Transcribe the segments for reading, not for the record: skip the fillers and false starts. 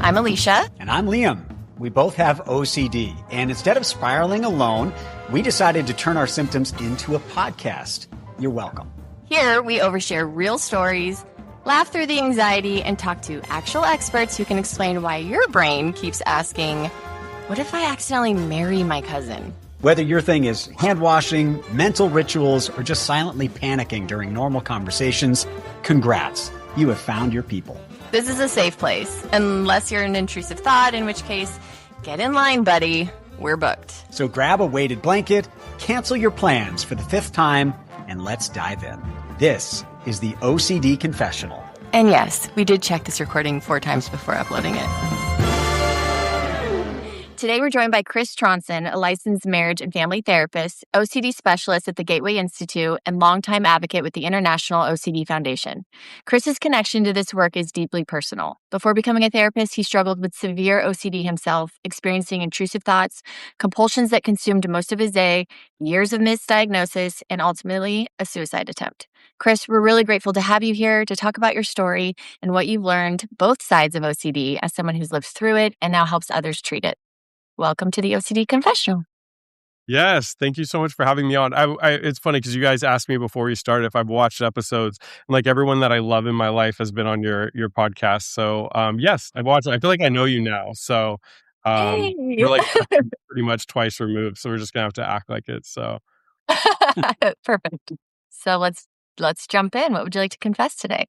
I'm Alicia. And I'm Liam. We both have OCD, and instead of spiraling alone, we decided to turn our symptoms into a podcast. You're welcome. Here, we overshare real stories, laugh through the anxiety, and talk to actual experts who can explain why your brain keeps asking, what if I accidentally marry my cousin? Whether your thing is hand washing, mental rituals, or just silently panicking during normal conversations, congrats. You have found your people. This is a safe place, unless you're an intrusive thought, in which case, get in line, buddy. We're booked. So grab a weighted blanket, cancel your plans for the 5th time, and let's dive in. This is the OCD Confessional. And yes, we did check this recording 4 times before uploading it. Today, we're joined by Chris Trondsen, a licensed marriage and family therapist, OCD specialist at the Gateway Institute, and longtime advocate with the International OCD Foundation. Chris's connection to this work is deeply personal. Before becoming a therapist, he struggled with severe OCD himself, experiencing intrusive thoughts, compulsions that consumed most of his day, years of misdiagnosis, and ultimately a suicide attempt. Chris, we're really grateful to have you here to talk about your story and what you've learned, both sides of OCD, as someone who's lived through it and now helps others treat it. Welcome to the OCD Confessional. Yes, thank you so much for having me on. It's funny because you guys asked me before we started if I've watched episodes, and like everyone that I love in my life has been on your podcast. So yes, I've watched. I feel like I know you now. So Hey. we're like pretty much twice removed. So we're just gonna have to act like it. So Perfect. So let's jump in. What would you like to confess today?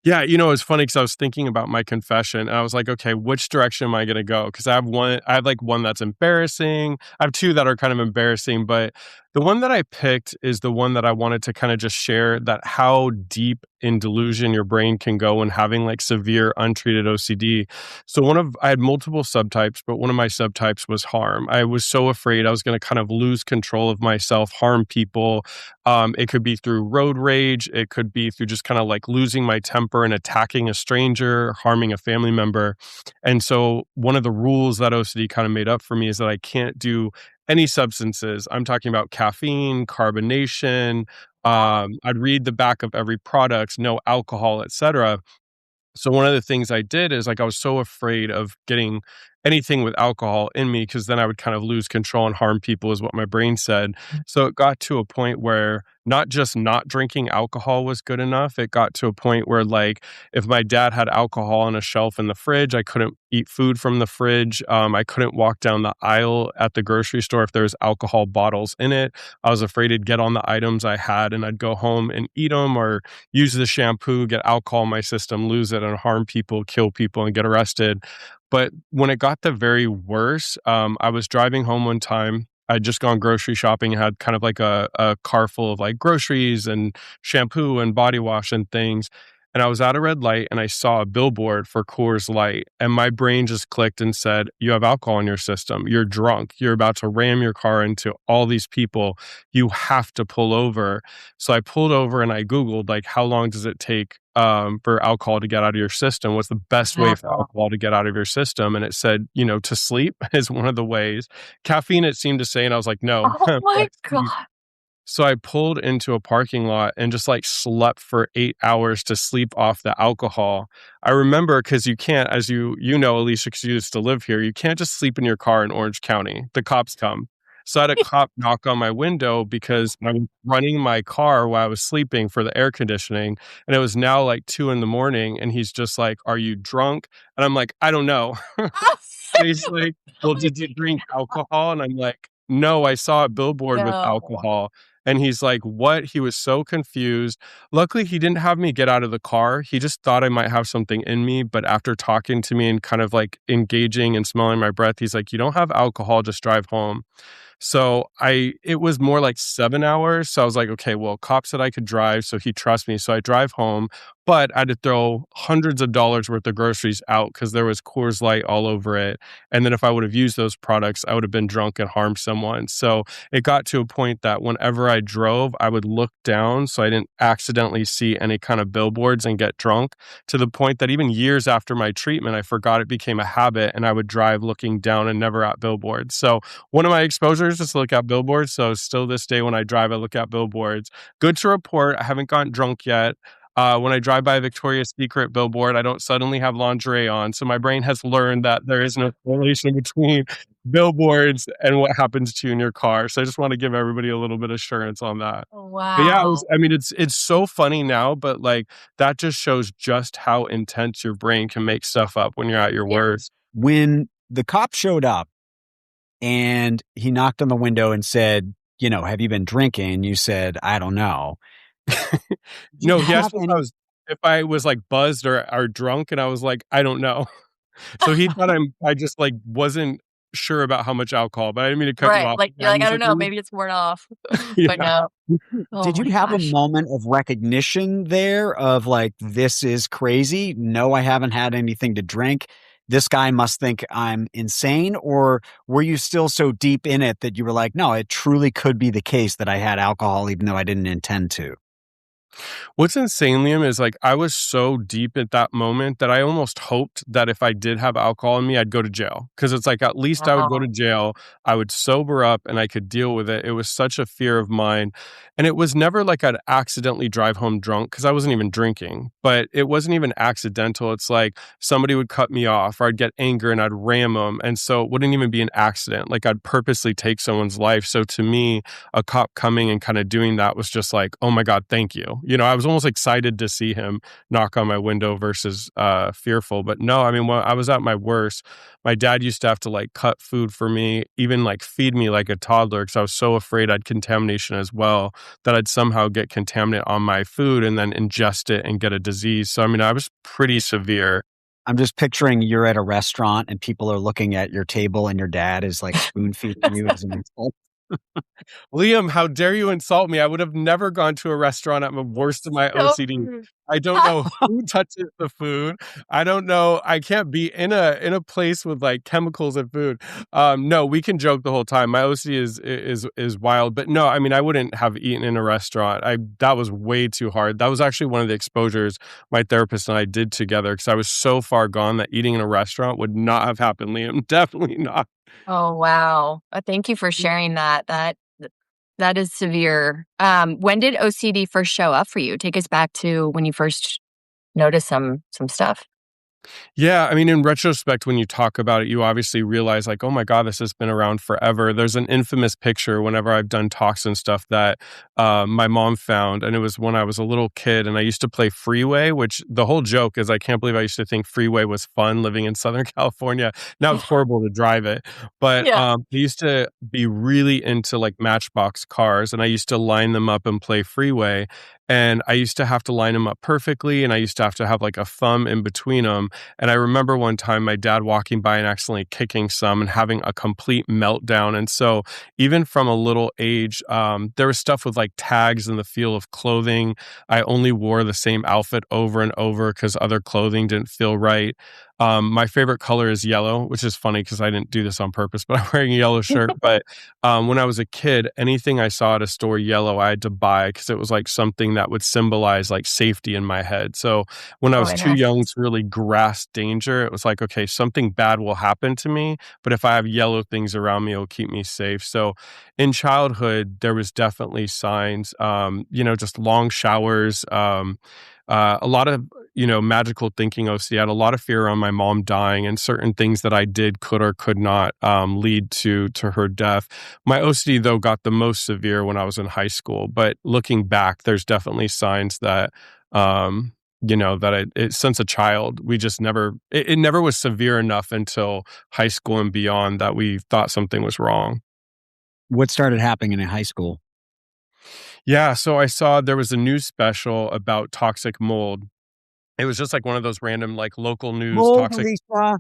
yeah, it's funny because I was thinking about my confession and I was like, okay, which direction am I going to go? Because I have like one that's embarrassing. I have 2 that are kind of embarrassing, but the one that I picked is the one that I wanted to kind of just share that how deep in delusion your brain can go when having like severe untreated OCD. So I had multiple subtypes, but one of my subtypes was harm. I was so afraid I was going to kind of lose control of myself, harm people. It could be through road rage. It could be through just kind of like losing my temper and attacking a stranger, harming a family member. And so one of the rules that OCD kind of made up for me is that I can't do any substances. I'm talking about caffeine, carbonation. I'd read the back of every product, no alcohol, etc. So one of the things I did is like I was so afraid of getting anything with alcohol in me because then I would kind of lose control and harm people is what my brain said. So it got to a point where not just not drinking alcohol was good enough. It got to a point where like if my dad had alcohol on a shelf in the fridge, I couldn't eat food from the fridge. I couldn't walk down the aisle at the grocery store if there was alcohol bottles in it. I was afraid to get on the items I had and I'd go home and eat them or use the shampoo, get alcohol in my system, lose it and harm people, kill people and get arrested. But when it got the very worst, I was driving home one time. I'd just gone grocery shopping, had kind of like a car full of like groceries and shampoo and body wash and things. And I was at a red light and I saw a billboard for Coors Light and my brain just clicked and said, you have alcohol in your system. You're drunk. You're about to ram your car into all these people. You have to pull over. So I pulled over and I Googled like, how long does it take for alcohol to get out of your system? What's the best way for alcohol to get out of your system? And it said, to sleep is one of the ways. Caffeine, it seemed to say, and I was like, no. Oh my God. So I pulled into a parking lot and just like slept for 8 hours to sleep off the alcohol. I remember because you can't, as you know, Alicia, because you used to live here, you can't just sleep in your car in Orange County. The cops come. So I had a cop knock on my window because I was running my car while I was sleeping for the air conditioning. And it was now like 2 a.m. And he's just like, are you drunk? And I'm like, I don't know. And he's like, well, did you drink alcohol? And I'm like, no, I saw a billboard with alcohol. And he's like, what? He was so confused. Luckily, he didn't have me get out of the car. He just thought I might have something in me. But after talking to me and kind of like engaging and smelling my breath, he's like, you don't have alcohol, just drive home. So it was more like 7 hours. So I was like, okay, well, cop said I could drive. So he trusts me. So I drive home, but I had to throw hundreds of dollars worth of groceries out because there was Coors Light all over it. And then if I would have used those products, I would have been drunk and harmed someone. So it got to a point that whenever I drove, I would look down so I didn't accidentally see any kind of billboards and get drunk, to the point that even years after my treatment, I forgot it became a habit and I would drive looking down and never at billboards. So one of my exposures is to look at billboards. So still this day when I drive, I look at billboards. Good to report, I haven't gotten drunk yet. When I drive by a Victoria's Secret billboard, I don't suddenly have lingerie on. So my brain has learned that there is no correlation between billboards and what happens to you in your car. So I just want to give everybody a little bit of assurance on that. But yeah, Wow. I mean, it's so funny now, but like that just shows just how intense your brain can make stuff up when you're at your Yeah. worst. When the cop showed up and he knocked on the window and said, have you been drinking? You said, I don't know. Do you No, he have asked me any? if I was like buzzed or drunk, and I was like, I don't know. So he thought I just like wasn't sure about how much alcohol, but I didn't mean to cut you Right. off. Like, you're Yeah, like, he I was don't like, know, maybe it's worn off. But yeah. no. Oh Did you my have a gosh. moment of recognition there of like, this is crazy? No, I haven't had anything to drink. This guy must think I'm insane. Or were you still so deep in it that you were like, no, it truly could be the case that I had alcohol, even though I didn't intend to? What's insane, Liam, is like I was so deep at that moment that I almost hoped that if I did have alcohol in me, I'd go to jail. Cause it's like at least I would go Wow. to jail, I would sober up and I could deal with it. It was such a fear of mine. And it was never like I'd accidentally drive home drunk because I wasn't even drinking, but it wasn't even accidental. It's like somebody would cut me off or I'd get anger and I'd ram them. And so it wouldn't even be an accident. Like I'd purposely take someone's life. So to me, a cop coming and kind of doing that was just like, oh my God, thank you. I was almost excited to see him knock on my window versus fearful. But no, I mean, when I was at my worst, my dad used to have to like cut food for me, even like feed me like a toddler because I was so afraid I'd contamination as well, that I'd somehow get contaminant on my food and then ingest it and get a disease. So, I mean, I was pretty severe. I'm just picturing you're at a restaurant and people are looking at your table and your dad is like spoon feeding you as an insult. Liam, how dare you insult me? I would have never gone to a restaurant at the worst of my So OCD. rude. I don't know who touches the food. I don't know. I can't be in a place with like chemicals and food. No, we can joke the whole time. My OCD is wild, but no, I mean I wouldn't have eaten in a restaurant. That was way too hard. That was actually one of the exposures my therapist and I did together because I was so far gone that eating in a restaurant would not have happened, Liam. Definitely not. Oh, wow. Thank you for sharing that. That is severe. When did OCD first show up for you? Take us back to when you first noticed some stuff. Yeah, I mean, in retrospect, when you talk about it, you obviously realize, like, oh my God, this has been around forever. There's an infamous picture whenever I've done talks and stuff that my mom found, and it was when I was a little kid, and I used to play Freeway, which the whole joke is I can't believe I used to think Freeway was fun living in Southern California. Now it's horrible to drive it, but Yeah. I used to be really into like Matchbox cars, and I used to line them up and play Freeway. And I used to have to line them up perfectly, and I used to have like a thumb in between them. And I remember one time my dad walking by and accidentally kicking some and having a complete meltdown. And so even from a little age, there was stuff with like tags in the feel of clothing. I only wore the same outfit over and over because other clothing didn't feel right. My favorite color is yellow, which is funny because I didn't do this on purpose, but I'm wearing a yellow shirt. But when I was a kid, anything I saw at a store yellow, I had to buy because it was like something that would symbolize like safety in my head. So when I Oh was my too gosh. young to really grasp danger, it was like, okay, something bad will happen to me, but if I have yellow things around me, it'll keep me safe. So in childhood, there was definitely signs, just long showers, a lot of magical thinking OCD. I had a lot of fear around my mom dying, and certain things that I did could or could not lead to her death. My OCD though got the most severe when I was in high school, but looking back, there's definitely signs that that since a child we just never it never was severe enough until high school and beyond that we thought something was wrong. What started happening in high school? Yeah, so I saw there was a news special about toxic mold. It was just like one of those random like local news Mold, toxic. Lisa.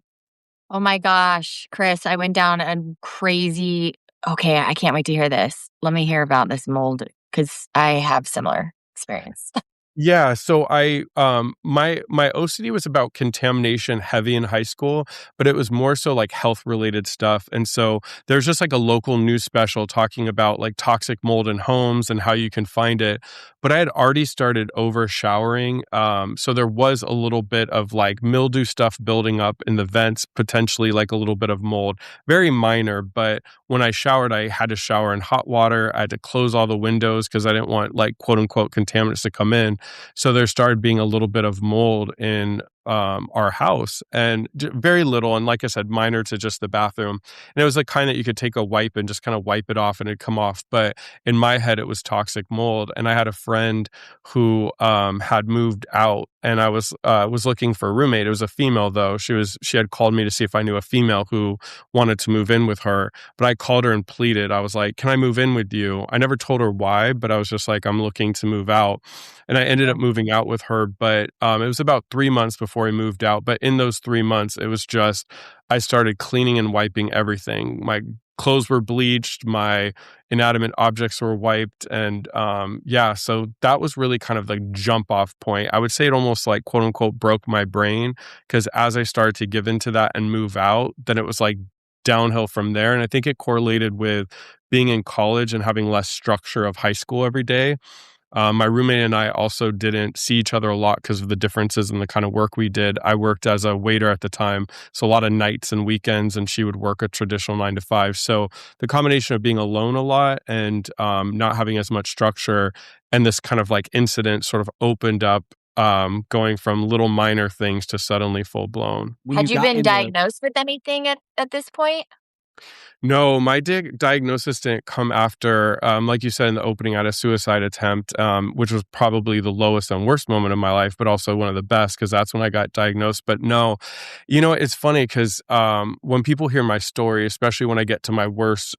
Oh my gosh, Chris, I went down a crazy. Okay, I can't wait to hear this. Let me hear about this mold because I have similar experience. Yeah, so my OCD was about contamination heavy in high school, but it was more so like health related stuff. And so there's just like a local news special talking about like toxic mold in homes and how you can find it. but I had already started over showering. So there was a little bit of like mildew stuff building up in the vents, potentially like a little bit of mold, very minor. But when I showered, I had to shower in hot water. I had to close all the windows because I didn't want like quote unquote contaminants to come in. So there started being a little bit of mold in our house, and very little. And like I said, minor to just the bathroom. And it was the kind that you could take a wipe and just kind of wipe it off and it'd come off. But in my head, it was toxic mold. And I had a friend who had moved out, and I was looking for a roommate. It was a female though. She had called me to see if I knew a female who wanted to move in with her. But I called her and pleaded. I was like, "Can I move in with you?" I never told her why, but I was just like, "I'm looking to move out." And I ended up moving out with her. But it was about 3 months before we moved out. But in those 3 months, it was just I started cleaning and wiping everything. My clothes were bleached, my inanimate objects were wiped, and yeah, so that was really kind of the jump off point. I would say it almost like quote unquote broke my brain, because as I started to give into that and move out, then it was like downhill from there. And I think it correlated with being in college and having less structure of high school every day. My roommate and I also didn't see each other a lot because of the differences in the kind of work we did. I worked as a waiter at the time, so a lot of nights and weekends, and she would work a traditional 9 to 5. So the combination of being alone a lot and not having as much structure, and this kind of like incident sort of opened up, going from little minor things to suddenly full blown. When you Had you got been into diagnosed with anything at this point? No, my diagnosis didn't come after, like you said in the opening, I had a suicide attempt, which was probably the lowest and worst moment of my life, but also one of the best because that's when I got diagnosed. But no, it's funny because when people hear my story, especially when I get to my worst,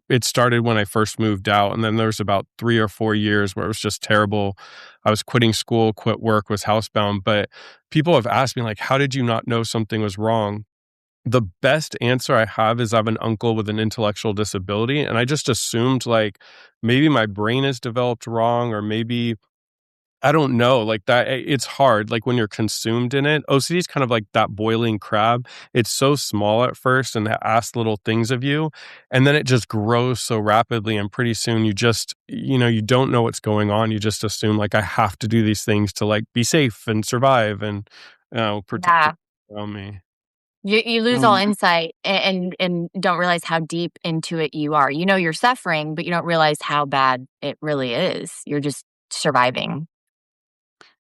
it started when I first moved out. And then there was about 3 or 4 years where it was just terrible. I was quitting school, quit work, was housebound. But people have asked me, like, how did you not know something was wrong? The best answer I have is I have an uncle with an intellectual disability, and I just assumed like maybe my brain is developed wrong, or maybe I don't know, like that. It's hard, like when you're consumed in it. OCD is kind of like that boiling crab. It's so small at first and it asks little things of you, and then it just grows so rapidly, and pretty soon you just, you don't know what's going on. You just assume like I have to do these things to like be safe and survive and protect Yeah. people around me. You lose all um, insight and don't realize how deep into it you are. You know you're suffering, but you don't realize how bad it really is. You're just surviving.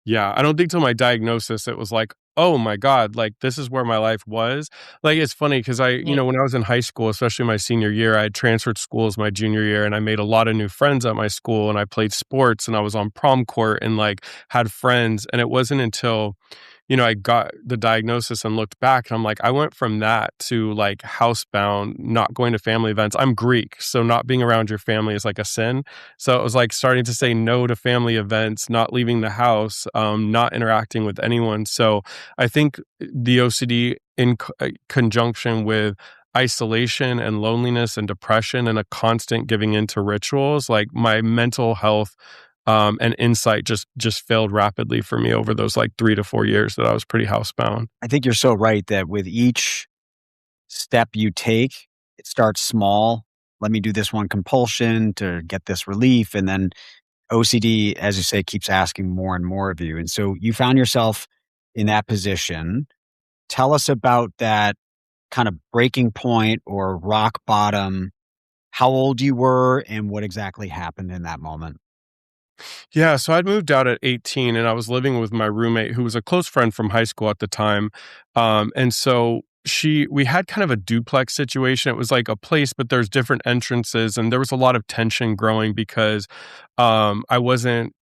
Yeah, I don't think till my diagnosis it was like, "Oh my god, like, this is where my life was." Like, it's funny because Right. when I was in high school, especially my senior year, I had transferred schools my junior year, and I made a lot of new friends at my school, and I played sports, and I was on prom court and, like, had friends, and it wasn't until I got the diagnosis and looked back, and I'm like, I went from that to like housebound, not going to family events. I'm Greek, so not being around your family is like a sin. So it was like starting to say no to family events, not leaving the house, not interacting with anyone. So I think the OCD in conjunction with isolation and loneliness and depression and a constant giving into rituals, like my mental health and insight just failed rapidly for me over those like 3 to 4 years that I was pretty housebound. I think you're so right that with each step you take, it starts small. Let me do this one compulsion to get this relief. And then OCD, as you say, keeps asking more and more of you. And so you found yourself in that position. Tell us about that kind of breaking point or rock bottom, how old you were and what exactly happened in that moment. Yeah, so I'd moved out at 18 and I was living with my roommate who was a close friend from high school at the time. And so we had kind of a duplex situation. It was like a place, but there's different entrances and there was a lot of tension growing because I wasn't,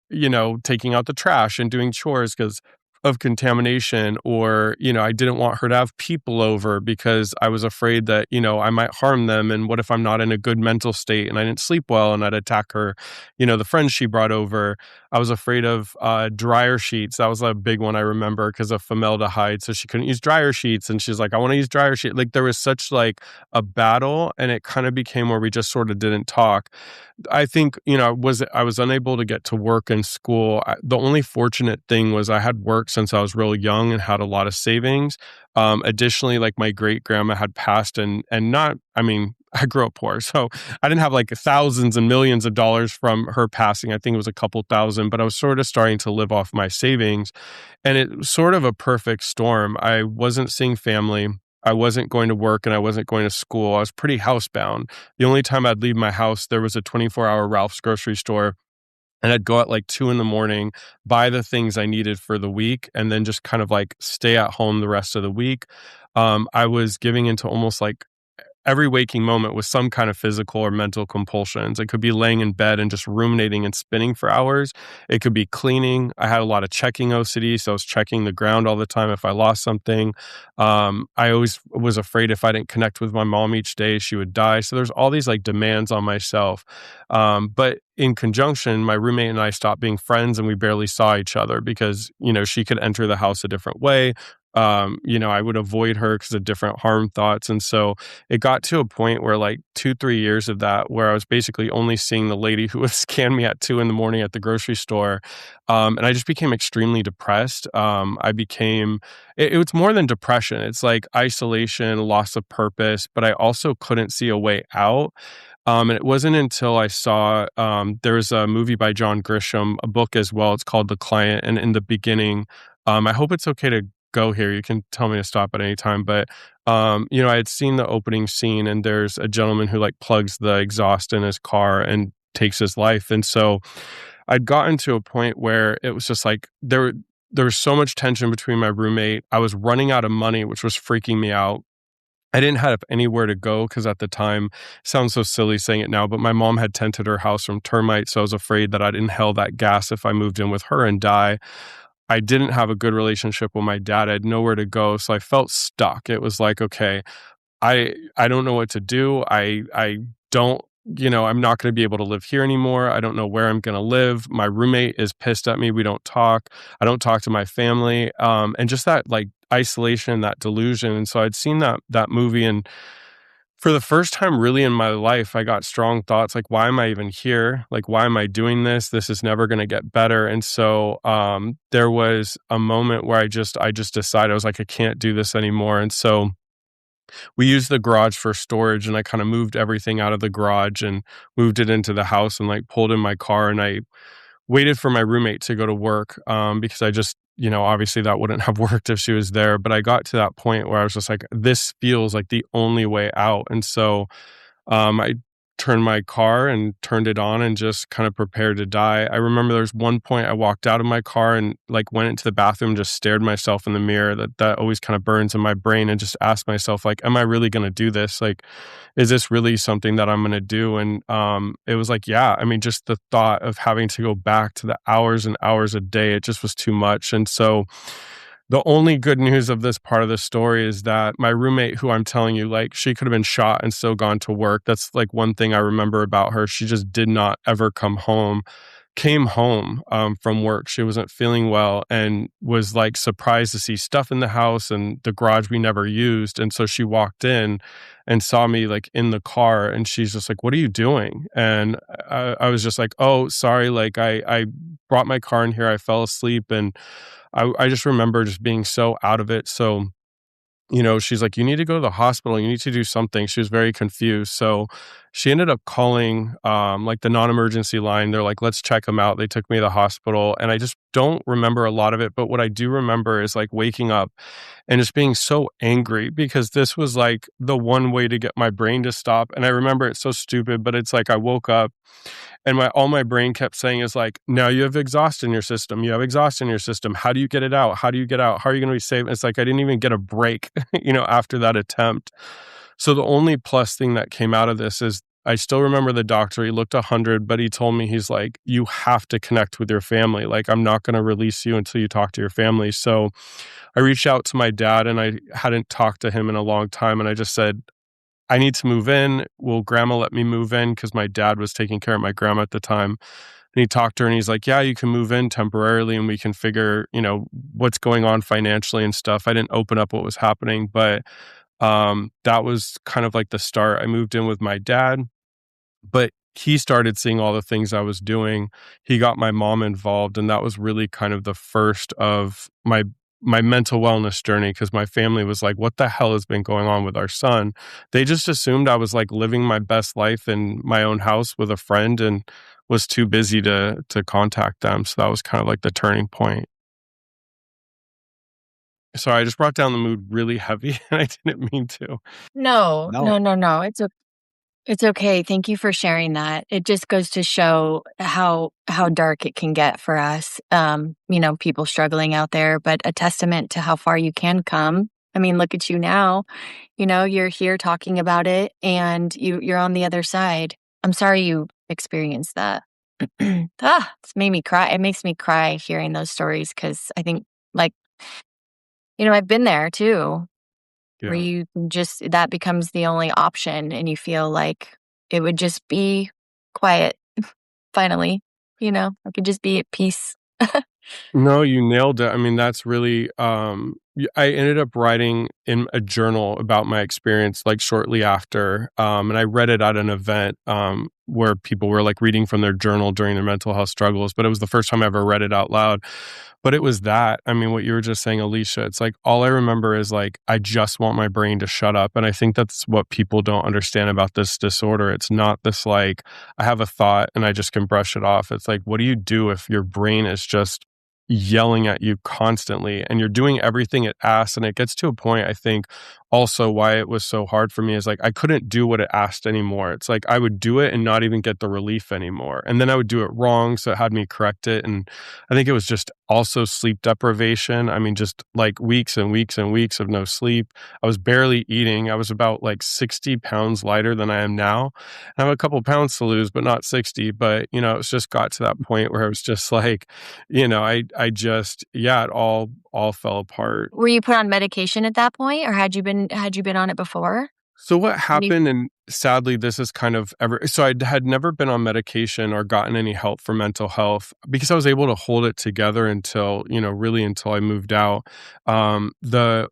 taking out the trash and doing chores because of contamination, or I didn't want her to have people over because I was afraid that I might harm them, and what if I'm not in a good mental state and I didn't sleep well and I'd attack her, the friends she brought over. I was afraid of dryer sheets. That was a big one I remember because of formaldehyde, so she couldn't use dryer sheets, and she's like, I want to use dryer sheet. Like there was such like a battle, and it kind of became where we just sort of didn't talk. I think, I was unable to get to work and school. The only fortunate thing was I had work since I was real young and had a lot of savings. Additionally, like my great grandma had passed, and not, I mean, I grew up poor. So I didn't have like thousands and millions of dollars from her passing. I think it was a couple thousand, but I was sort of starting to live off my savings. And it was sort of a perfect storm. I wasn't seeing family. I wasn't going to work and I wasn't going to school. I was pretty housebound. The only time I'd leave my house, there was a 24-hour Ralph's grocery store. And I'd go at like 2 a.m, buy the things I needed for the week, and then just kind of like stay at home the rest of the week. I was giving into almost like every waking moment with some kind of physical or mental compulsions. It could be laying in bed and just ruminating and spinning for hours. It could be cleaning. I had a lot of checking OCD, so I was checking the ground all the time if I lost something. I always was afraid if I didn't connect with my mom each day, she would die. So there's all these like demands on myself. But in conjunction, my roommate and I stopped being friends and we barely saw each other because, she could enter the house a different way. I would avoid her because of different harm thoughts. And so it got to a point where like 2-3 years of that, where I was basically only seeing the lady who would scan me at 2 a.m. at the grocery store. And I just became extremely depressed. It was more than depression. It's like isolation, loss of purpose, but I also couldn't see a way out. And it wasn't until I saw, there was a movie by John Grisham, a book as well. It's called The Client. And in the beginning, I hope it's okay to go here. You can tell me to stop at any time. But, I had seen the opening scene and there's a gentleman who like plugs the exhaust in his car and takes his life. And so I'd gotten to a point where it was just like there was so much tension between my roommate. I was running out of money, which was freaking me out. I didn't have anywhere to go because at the time, sounds so silly saying it now, but my mom had tented her house from termites. So I was afraid that I'd inhale that gas if I moved in with her and die. I didn't have a good relationship with my dad. I had nowhere to go. So I felt stuck. It was like, okay, I don't know what to do. I don't, I'm not going to be able to live here anymore. I don't know where I'm going to live. My roommate is pissed at me. We don't talk. I don't talk to my family. And just that like isolation, that delusion. And so I'd seen that movie, and for the first time really in my life, I got strong thoughts like, why am I even here? Like, why am I doing this? This is never going to get better. And so there was a moment where I just decided, I was like, I can't do this anymore. And so we used the garage for storage, and I kind of moved everything out of the garage and moved it into the house and like pulled in my car, and I waited for my roommate to go to work because I just, obviously that wouldn't have worked if she was there. But I got to that point where I was just like, this feels like the only way out. And so I turned my car and turned it on and just kind of prepared to die. I remember there was one point I walked out of my car and like went into the bathroom and just stared myself in the mirror. That always kind of burns in my brain, and just asked myself, like, am I really going to do this? Like, is this really something that I'm going to do? And it was like, yeah, I mean, just the thought of having to go back to the hours and hours a day, it just was too much. And so the only good news of this part of the story is that my roommate, who I'm telling you, like, she could have been shot and still gone to work. That's like one thing I remember about her. She just did not ever come home. Came home from work. She wasn't feeling well and was like surprised to see stuff in the house and the garage we never used. And so she walked in and saw me like in the car, and she's just like, "What are you doing?" And I was just like, "Oh, sorry. Like I brought my car in here. I fell asleep." And I just remember just being so out of it. So, she's like, "You need to go to the hospital. You need to do something." She was very confused. So she ended up calling like the non-emergency line. They're like, "Let's check him out." They took me to the hospital, and I just don't remember a lot of it. But what I do remember is like waking up and just being so angry because this was like the one way to get my brain to stop. And I remember it's so stupid, but it's like I woke up and all my brain kept saying is like, now you have exhaust in your system. You have exhaust in your system. How do you get it out? How do you get out? How are you going to be safe? It's like I didn't even get a break, after that attempt. So the only plus thing that came out of this is I still remember the doctor. He looked 100, but he told me, he's like, you have to connect with your family. Like, I'm not going to release you until you talk to your family. So I reached out to my dad, and I hadn't talked to him in a long time. And I just said, I need to move in. Will grandma let me move in? Because my dad was taking care of my grandma at the time. And he talked to her and he's like, yeah, you can move in temporarily and we can figure, what's going on financially and stuff. I didn't open up what was happening, but that was kind of like the start. I moved in with my dad, but he started seeing all the things I was doing. He got my mom involved, and that was really kind of the first of my my mental wellness journey, because my family was like, what the hell has been going on with our son? They just assumed I was like living my best life in my own house with a friend and was too busy to contact them. So that was kind of like the turning point. Sorry, I just brought down the mood really heavy and I didn't mean to. No, No, no, no, no. It's okay. Thank you for sharing that. It just goes to show how dark it can get for us. People struggling out there, but a testament to how far you can come. I mean, look at you now. You're here talking about it and you're on the other side. I'm sorry you experienced that. It's made me cry. It makes me cry hearing those stories because I think like, I've been there too, where Yeah. you can just that becomes the only option and you feel like it would just be quiet finally, I could just be at peace. No, you nailed it. I mean, that's really, I ended up writing in a journal about my experience like shortly after. And I read it at an event, where people were like reading from their journal during their mental health struggles, but it was the first time I ever read it out loud. But it was that, I mean, what you were just saying, Alicia, it's like, all I remember is like, I just want my brain to shut up. And I think that's what people don't understand about this disorder. It's not this like, I have a thought and I just can brush it off. It's like, what do you do if your brain is just yelling at you constantly and you're doing everything it asks? And it gets to a point, I think, also why it was so hard for me is like I couldn't do what it asked anymore. It's like I would do it and not even get the relief anymore, and then I would do it wrong, so it had me correct it. And I think it was just also sleep deprivation. I mean, just like weeks and weeks and weeks of no sleep. I was barely eating. I was about like 60 pounds lighter than I am now. I have a couple pounds to lose, but not 60. But it's just got to that point where it was just like, I just, yeah, it all fell apart. Were you put on medication at that point, or had you been on it before? So what When you happened, and sadly, this is kind of so I had never been on medication or gotten any help for mental health because I was able to hold it together until, really until I moved out. The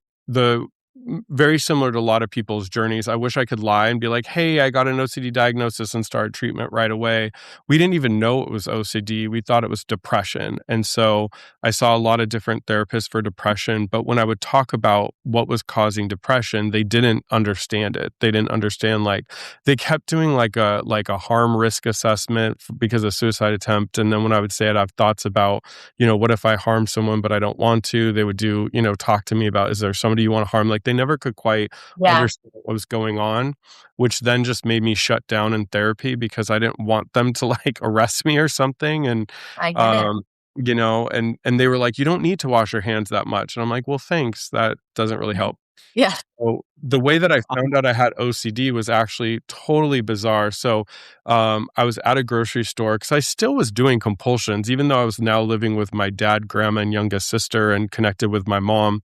very similar to a lot of people's journeys. I wish I could lie and be like, hey, I got an OCD diagnosis and started treatment right away. We didn't even know it was OCD. We thought it was depression. And so I saw a lot of different therapists for depression. But when I would talk about what was causing depression, they didn't understand it. They didn't understand, like, they kept doing like a harm risk assessment because of suicide attempt. And then when I would say I'd have thoughts about, what if I harm someone, but I don't want to, they would do, talk to me about, is there somebody you want to harm? Like they never could quite Yeah, understand what was going on, which then just made me shut down in therapy because I didn't want them to like arrest me or something. And, I get it. um, and they were like, you don't need to wash your hands that much. And I'm like, well, thanks. That doesn't really help. Yeah. So the way that I found out I had OCD was actually totally bizarre. So I was at a grocery store because I still was doing compulsions, even though I was now living with my dad, grandma, and youngest sister and connected with my mom.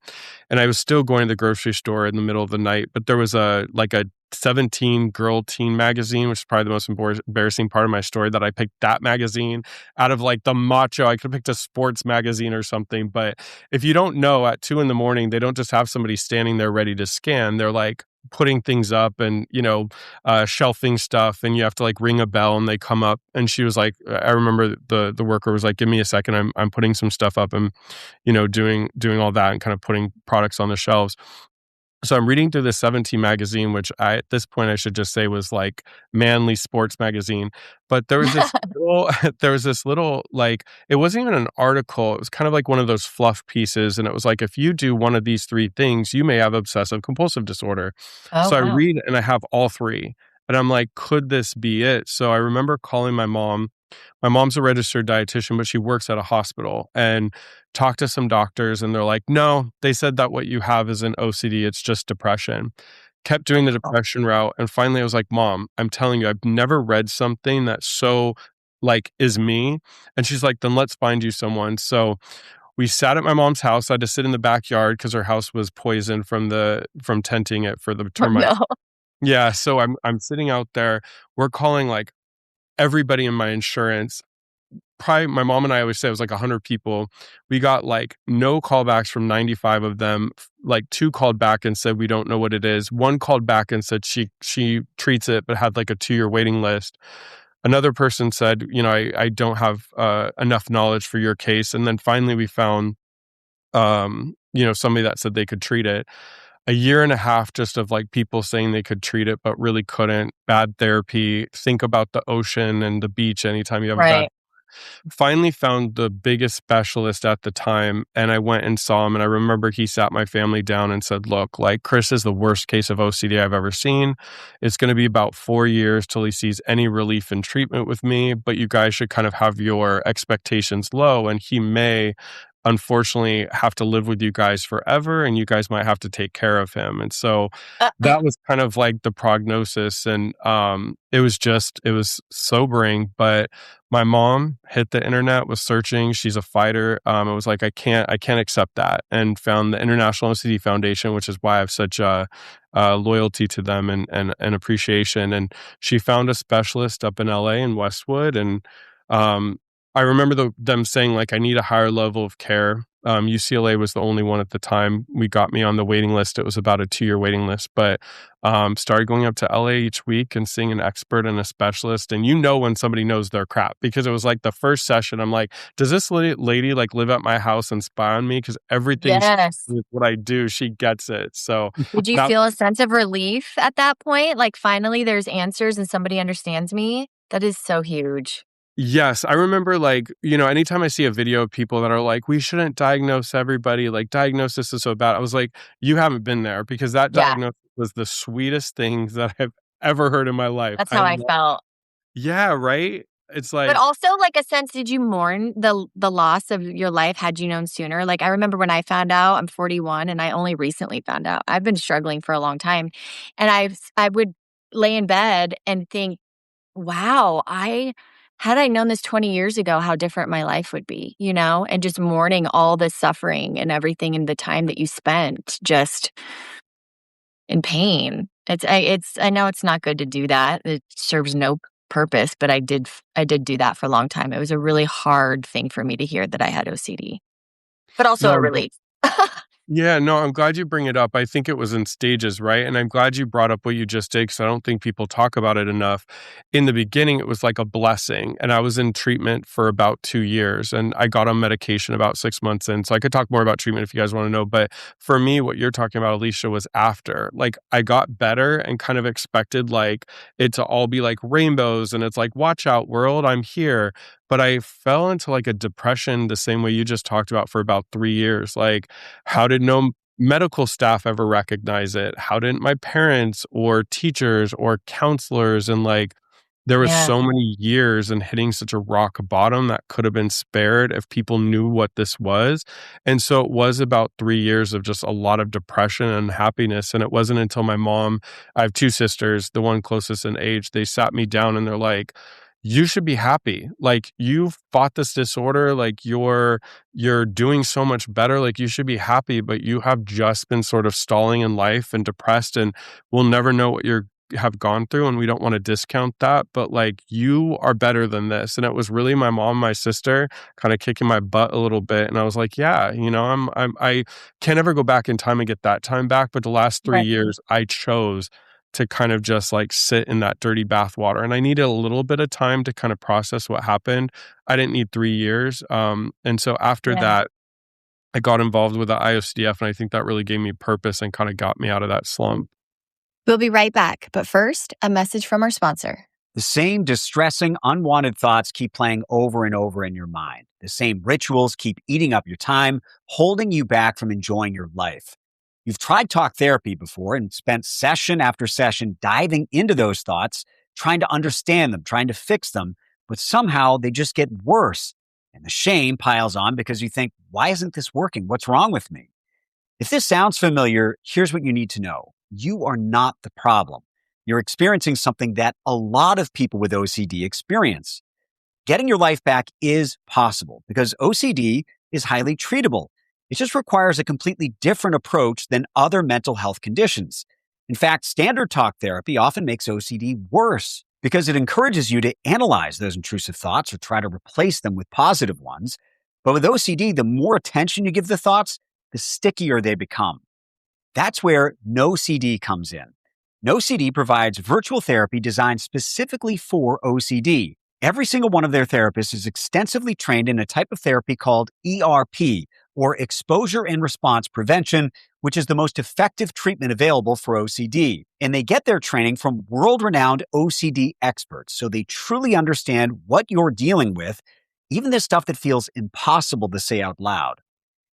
And I was still going to the grocery store in the middle of the night. But there was a 17 girl teen magazine, which is probably the most embarrassing part of my story, that I picked that magazine out of like the macho. I could have picked a sports magazine or something. But if you don't know, at 2 a.m, they don't just have somebody standing there ready to scan. They're like putting things up and, shelving stuff, and you have to like ring a bell and they come up. And she was like, I remember the worker was like, give me a second. I'm putting some stuff up and, doing all that and kind of putting products on the shelves. So I'm reading through the 17 magazine, which at this point I should just say was like manly sports magazine. But there was this little, there was this little, like, it wasn't even an article. It was kind of like one of those fluff pieces. And it was like, if you do one of these three things, you may have obsessive compulsive disorder. Oh, So I wow. read and I have all three. And I'm like, could this be it? So I remember calling my mom. My mom's a registered dietitian, but she works at a hospital, and talked to some doctors, and they're like, no, they said that what you have is an OCD. It's just depression. Kept doing the Oh, depression route. And finally I was like, Mom, I'm telling you, I've never read something that so like is me. And she's like, then let's find you someone. So we sat at my mom's house. I had to sit in the backyard because her house was poisoned from tenting it for the oh termites. no. Yeah. So I'm sitting out there. We're calling like everybody in my insurance. Probably my mom and I always say it was like 100 people. We got like no callbacks from 95 of them. Like 2 called back and said, we don't know what it is. 1 called back and said she treats it, but had like a 2-year waiting list. Another person said, I don't have enough knowledge for your case. And then finally we found somebody that said they could treat it. A year and a half just of like people saying they could treat it, but really couldn't. Bad therapy. Think about the ocean and the beach anytime you have a bad. Right. Finally found the biggest specialist at the time, and I went and saw him, and I remember he sat my family down and said, look, like, Chris is the worst case of OCD I've ever seen. It's going to be about 4 years till he sees any relief in treatment with me, but you guys should kind of have your expectations low, and he may unfortunately have to live with you guys forever, and you guys might have to take care of him. And so Uh, that was kind of like the prognosis, and it was sobering. But my mom hit the internet, was searching. She's a fighter. It was like, I can't accept that, and found the International OCD Foundation, which is why I have such a loyalty to them and appreciation. And she found a specialist up in LA in Westwood, and I remember them saying, like, I need a higher level of care. UCLA was the only one at the time. We got me on the waiting list. It was about a 2-year waiting list, but started going up to LA each week and seeing an expert and a specialist. And when somebody knows their crap, because it was like the first session, I'm like, does this lady like live at my house and spy on me? Because everything yes. what I do, she gets it. So Did you that feel a sense of relief at that point? Like finally there's answers and somebody understands me? That is so huge. Yes, I remember, like, anytime I see a video of people that are like, we shouldn't diagnose everybody, like, diagnosis is so bad. I was like, you haven't been there, because that Yeah, diagnosis was the sweetest thing that I've ever heard in my life. that's how I felt. Yeah, right? It's But like, also, like, a sense, did you mourn the loss of your life had you known sooner? Like, I remember when I found out, I'm 41, and I only recently found out. I've been struggling for a long time, and I would lay in bed and think, "Wow, had I known this 20 years ago, how different my life would be," and just mourning all the suffering and everything and the time that you spent just in pain. I know it's not good to do that. It serves no purpose, but I did do that for a long time. It was a really hard thing for me to hear that I had OCD, but also a no, relief. yeah, no, I'm glad you bring it up. I think it was in stages, right? And I'm glad you brought up what you just did, because I don't think people talk about it enough. In the beginning, it was like a blessing. And I was in treatment for about 2 years, and I got on medication about 6 months in. So I could talk more about treatment if you guys want to know. But for me, what you're talking about, Alicia, was after. Like, I got better and kind of expected like it to all be like rainbows. And it's like, watch out, world, I'm here. But I fell into like a depression the same way you just talked about for about 3 years. Like, how did no medical staff ever recognize it? How didn't my parents or teachers or counselors? And like, there was Yeah, so many years and hitting such a rock bottom that could have been spared if people knew what this was. And so it was about 3 years of just a lot of depression and unhappiness. And it wasn't until my mom, I have 2 sisters, the one closest in age, they sat me down and they're like, you should be happy. Like, you fought this disorder. Like, you're doing so much better. Like, you should be happy, but you have just been sort of stalling in life and depressed, and we'll never know what you have gone through, and we don't want to discount that, but like, you are better than this. And it was really my mom, my sister kind of kicking my butt a little bit. And I was like, yeah, I can't ever go back in time and get that time back. But the last 3 right. years, I chose to kind of just like sit in that dirty bath water. And I needed a little bit of time to kind of process what happened. I didn't need 3 years. And so after Yeah. that, I got involved with the IOCDF, and I think that really gave me purpose and kind of got me out of that slump. We'll be right back. But first, a message from our sponsor. The same distressing, unwanted thoughts keep playing over and over in your mind. The same rituals keep eating up your time, holding you back from enjoying your life. You've tried talk therapy before and spent session after session diving into those thoughts, trying to understand them, trying to fix them, but somehow they just get worse. And the shame piles on because you think, why isn't this working? What's wrong with me? If this sounds familiar, here's what you need to know. You are not the problem. You're experiencing something that a lot of people with OCD experience. Getting your life back is possible because OCD is highly treatable. It just requires a completely different approach than other mental health conditions. In fact, standard talk therapy often makes OCD worse because it encourages you to analyze those intrusive thoughts or try to replace them with positive ones. But with OCD, the more attention you give the thoughts, the stickier they become. That's where NoCD comes in. NoCD provides virtual therapy designed specifically for OCD. Every single one of their therapists is extensively trained in a type of therapy called ERP, or exposure and response prevention, which is the most effective treatment available for OCD. And they get their training from world-renowned OCD experts, so they truly understand what you're dealing with, even the stuff that feels impossible to say out loud.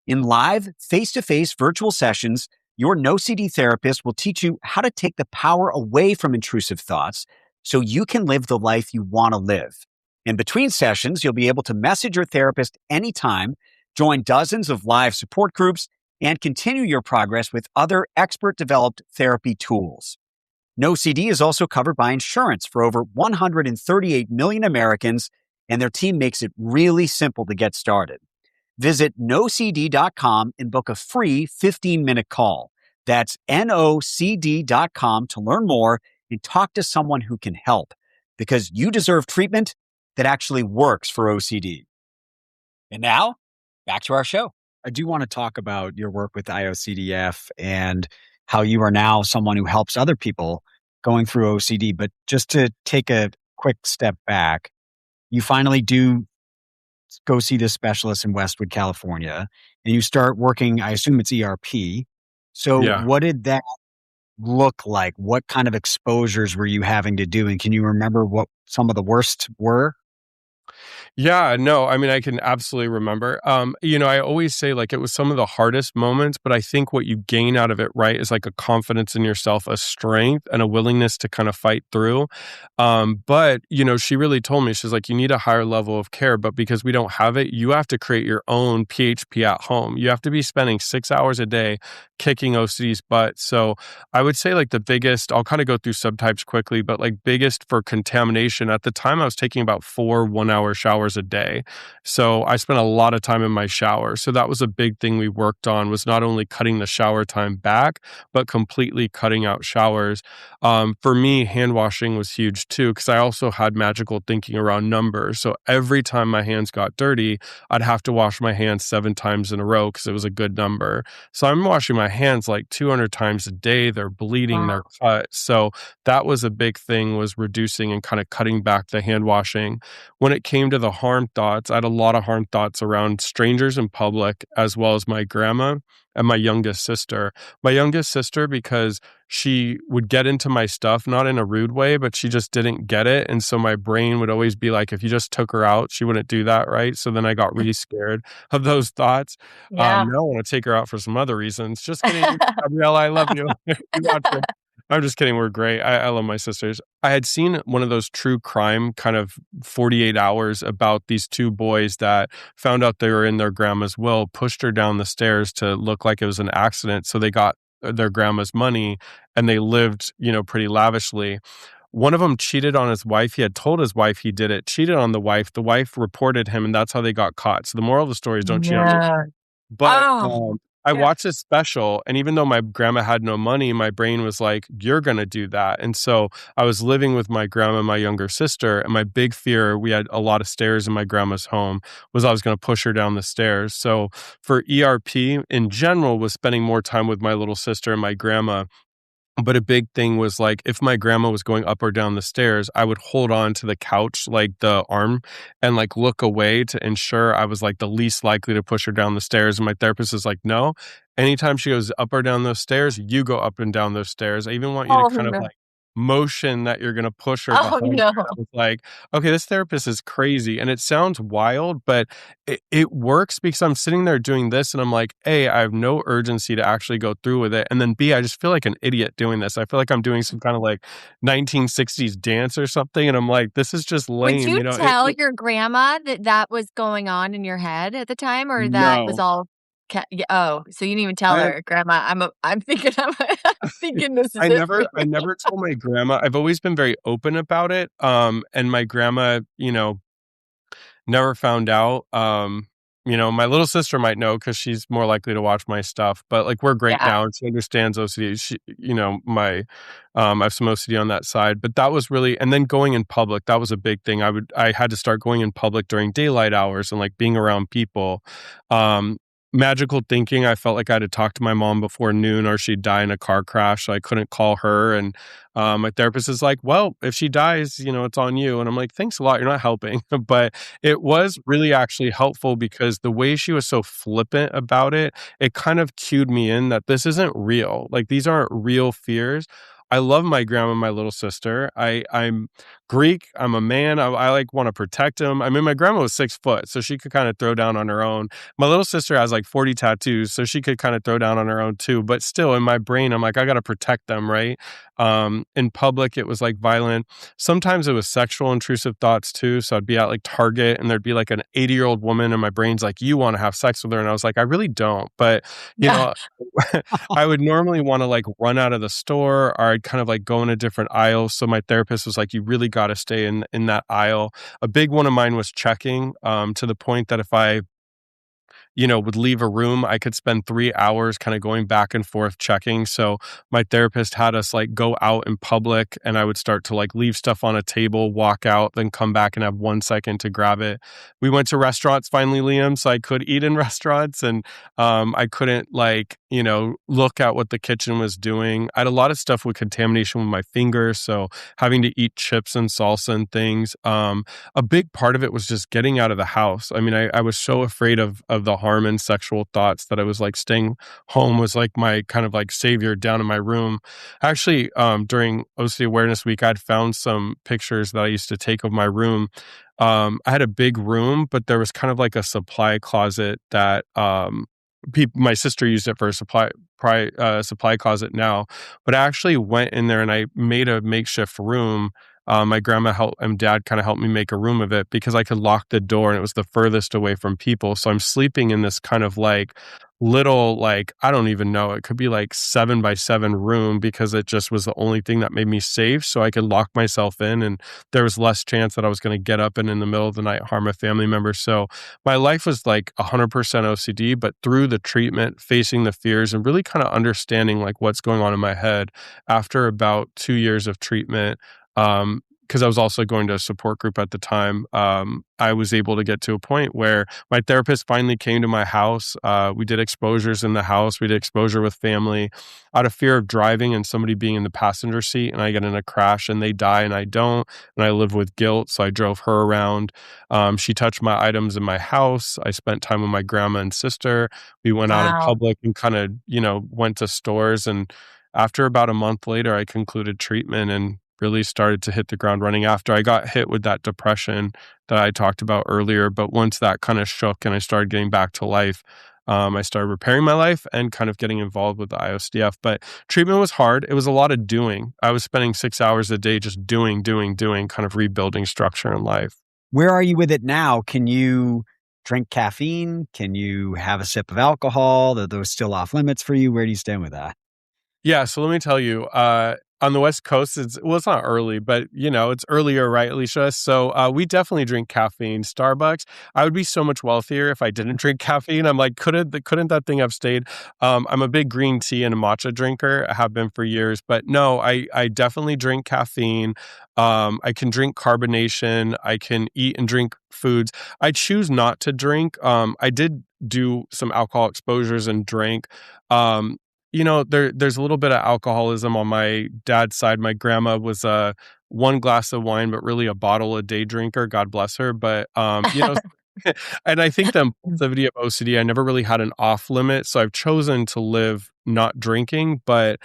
In live, face-to-face virtual sessions, your NoCD therapist will teach you how to take the power away from intrusive thoughts so you can live the life you want to live. In between sessions, you'll be able to message your therapist anytime, join dozens of live support groups, and continue your progress with other expert-developed therapy tools. NoCD is also covered by insurance for over 138 million Americans, and their team makes it really simple to get started. Visit nocd.com and book a free 15-minute call. That's nocd.com to learn more and talk to someone who can help, because you deserve treatment that actually works for OCD. And now, back to our show. I do want to talk about your work with IOCDF and how you are now someone who helps other people going through OCD. But just to take a quick step back, you finally do go see this specialist in Westwood, California, and you start working, I assume it's ERP. So Yeah. what did that look like? What kind of exposures were you having to do? And can you remember what some of the worst were? Yeah, no, I mean, I can absolutely remember. I always say like it was some of the hardest moments, but I think what you gain out of it, right, is like a confidence in yourself, a strength, and a willingness to kind of fight through. But she really told me, she's like, you need a higher level of care, but because we don't have it, you have to create your own PHP at home. You have to be spending 6 hours a day kicking OCD's butt. So I would say like the biggest, I'll kind of go through subtypes quickly, but like biggest for contamination at the time, I was taking about 4 1-hour showers a day. So I spent a lot of time in my shower. So that was a big thing we worked on, was not only cutting the shower time back, but completely cutting out showers. For me, hand washing was huge too, because I also had magical thinking around numbers. So every time my hands got dirty, I'd have to wash my hands 7 times in a row because it was a good number. So I'm washing my hands like 200 times a day. They're bleeding, they're cut. So that was a big thing, was reducing and kind of cutting back the hand washing. When it came to the harm thoughts, I had a lot of harm thoughts around strangers in public, as well as my grandma and my youngest sister. My youngest sister, because she would get into my stuff, not in a rude way, but she just didn't get it. And so my brain would always be like, if you just took her out, she wouldn't do that, right? So then I got really scared of those thoughts. Yeah. Now I want to take her out for some other reasons. Just kidding. Gabriella, I love you. You watch it. I'm just kidding. We're great. I love my sisters. I had seen one of those true crime kind of 48 hours about these 2 boys that found out they were in their grandma's will, pushed her down the stairs to look like it was an accident. So they got their grandma's money and they lived, pretty lavishly. One of them cheated on his wife. He had told his wife he did it, cheated on the wife. The wife reported him, and that's how they got caught. So the moral of the story is don't cheat on your. Yeah. But Oh, I yeah. watched this special, and even though my grandma had no money, my brain was like, you're going to do that. And so I was living with my grandma and my younger sister, and my big fear, we had a lot of stairs in my grandma's home, was I was going to push her down the stairs. So for ERP in general, was spending more time with my little sister and my grandma. But a big thing was like, if my grandma was going up or down the stairs, I would hold on to the couch, like the arm, and like look away to ensure I was like the least likely to push her down the stairs. And my therapist is like, no, anytime she goes up or down those stairs, you go up and down those stairs. I even want you to Oh, kind of no. like motion that you're going to push her Oh, behind no. you. I was like, okay, this therapist is crazy. And it sounds wild, but it works because I'm sitting there doing this and I'm like, A, I have no urgency to actually go through with it. And then B, I just feel like an idiot doing this. I feel like I'm doing some kind of like 1960s dance or something. And I'm like, this is just Would lame. you tell your grandma that that was going on in your head at the time, or that was No. all oh, so you didn't even tell I, her, "Grandma, I'm thinking I'm thinking this is I it for never I me." never told my grandma. I've always been very open about it. And my grandma, never found out. My little sister might know because she's more likely to watch my stuff. But like we're great Yeah. now, and she understands OCD. I have some OCD on that side. But that was really, and then going in public, that was a big thing. I had to start going in public during daylight hours and like being around people. magical thinking. I felt like I had to talk to my mom before noon or she'd die in a car crash. So I couldn't call her. And my therapist is like, well, if she dies, it's on you. And I'm like, thanks a lot. You're not helping. But it was really actually helpful because the way she was so flippant about it, it kind of cued me in that this isn't real. Like these aren't real fears. I love my grandma, and my little sister. I'm Greek. I'm a man. I like want to protect them. I mean, my grandma was 6 foot, so she could kind of throw down on her own. My little sister has like 40 tattoos, so she could kind of throw down on her own too. But still, in my brain, I'm like, I got to protect them, right? In public, it was like violent. Sometimes it was sexual intrusive thoughts too. So I'd be at like Target and there'd be like an 80-year-old woman and my brain's like, you want to have sex with her. And I was like, I really don't. But, you know, I would normally want to like run out of the store or I'd kind of like go in a different aisle. So my therapist was like, you really got to stay in that aisle. A big one of mine was checking, to the point that if I would leave a room, I could spend 3 hours kind of going back and forth checking. So my therapist had us like go out in public and I would start to like leave stuff on a table, walk out, then come back and have 1 second to grab it. We went to restaurants finally, Liam, so I could eat in restaurants and I couldn't look at what the kitchen was doing. I had a lot of stuff with contamination with my fingers. So having to eat chips and salsa and things. A big part of it was just getting out of the house. I mean, I was so afraid of the harm and sexual thoughts that I was like staying home was like my kind of like savior down in my room. Actually, during OCD Awareness Week, I'd found some pictures that I used to take of my room. I had a big room, but there was kind of like a supply closet that my sister used it for a supply closet now, but I actually went in there and I made a makeshift room. My grandma and dad kind of helped me make a room of it because I could lock the door and it was the furthest away from people. So I'm sleeping in this kind of like little, like, I don't even know, it could be like 7 by 7 room because it just was the only thing that made me safe. So I could lock myself in and there was less chance that I was going to get up and in the middle of the night harm a family member. So my life was like 100% OCD, but through the treatment, facing the fears and really kind of understanding like what's going on in my head after about 2 years of treatment, because I was also going to a support group at the time, I was able to get to a point where my therapist finally came to my house. We did exposures in the house. We did exposure with family. Out of fear of driving and somebody being in the passenger seat and I get in a crash and they die and I don't, and I live with guilt. So I drove her around. She touched my items in my house. I spent time with my grandma and sister. We went out in Wow. public and kind of, went to stores. And after about a month later, I concluded treatment and really started to hit the ground running after I got hit with that depression that I talked about earlier. But once that kind of shook and I started getting back to life, I started repairing my life and kind of getting involved with the IOCDF. But treatment was hard. It was a lot of doing. I was spending 6 hours a day just doing, kind of rebuilding structure in life. Where are you with it now? Can you drink caffeine? Can you have a sip of alcohol? Are those still off limits for you? Where do you stand with that? Yeah, so let me tell you, on the West Coast, it's not early, but it's earlier, right, Alicia? So we definitely drink caffeine. Starbucks. I would be so much wealthier if I didn't drink caffeine. I'm like, couldn't that thing have stayed? I'm a big green tea and a matcha drinker. I have been for years, but no, I definitely drink caffeine. I can drink carbonation. I can eat and drink foods. I choose not to drink. I did do some alcohol exposures and drank. There's a little bit of alcoholism on my dad's side. My grandma was one glass of wine, but really a bottle a day drinker. God bless her. But and I think the impulsivity of OCD, I never really had an off limit, so I've chosen to live not drinking. But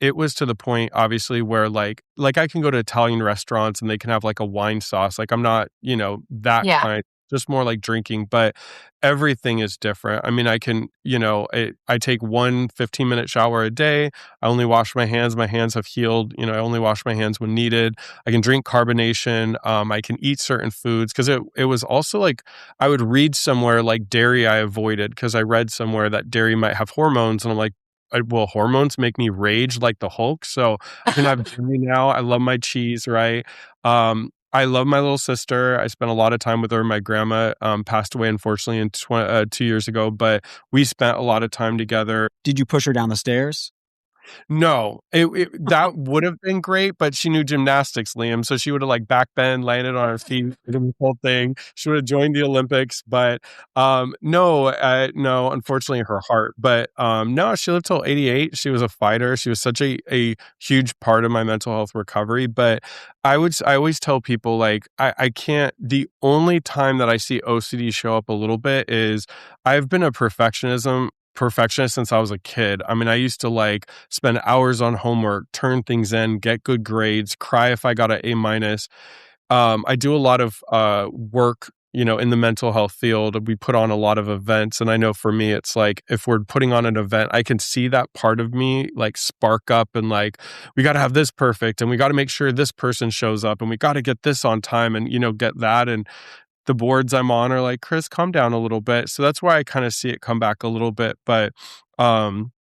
it was to the point, obviously, where like I can go to Italian restaurants and they can have like a wine sauce. Like I'm not, that Yeah. kind. Just more like drinking, but everything is different. I mean, I can, I take one 15-minute shower a day. I only wash my hands. My hands have healed. I only wash my hands when needed. I can drink carbonation. I can eat certain foods because it was also like I would read somewhere like dairy I avoided because I read somewhere that dairy might have hormones. And I'm like, will hormones make me rage like the Hulk? So I can have dairy now. I love my cheese, right? I love my little sister. I spent a lot of time with her. My grandma passed away, unfortunately, 2 years ago, but we spent a lot of time together. Did you push her down the stairs? No, that would have been great, but she knew gymnastics, Liam, so she would have, like, back bend, landed on her feet, did the whole thing. She would have joined the Olympics, but, no, unfortunately, her heart. But, no, she lived till 88. She was a fighter. She was such a huge part of my mental health recovery, but I always tell people, like, I can't the only time that I see OCD show up a little bit is I've been a perfectionist since I was a kid. I mean, I used to, like, spend hours on homework, turn things in, get good grades, cry if I got an A minus. I do a lot of work, in the mental health field. We put on a lot of events, and I know for me, it's like if we're putting on an event, I can see that part of me like spark up and like we got to have this perfect, and we got to make sure this person shows up, and we got to get this on time, and get that. And the boards I'm on are like, Chris, calm down a little bit. So that's why I kind of see it come back a little bit, but. Um,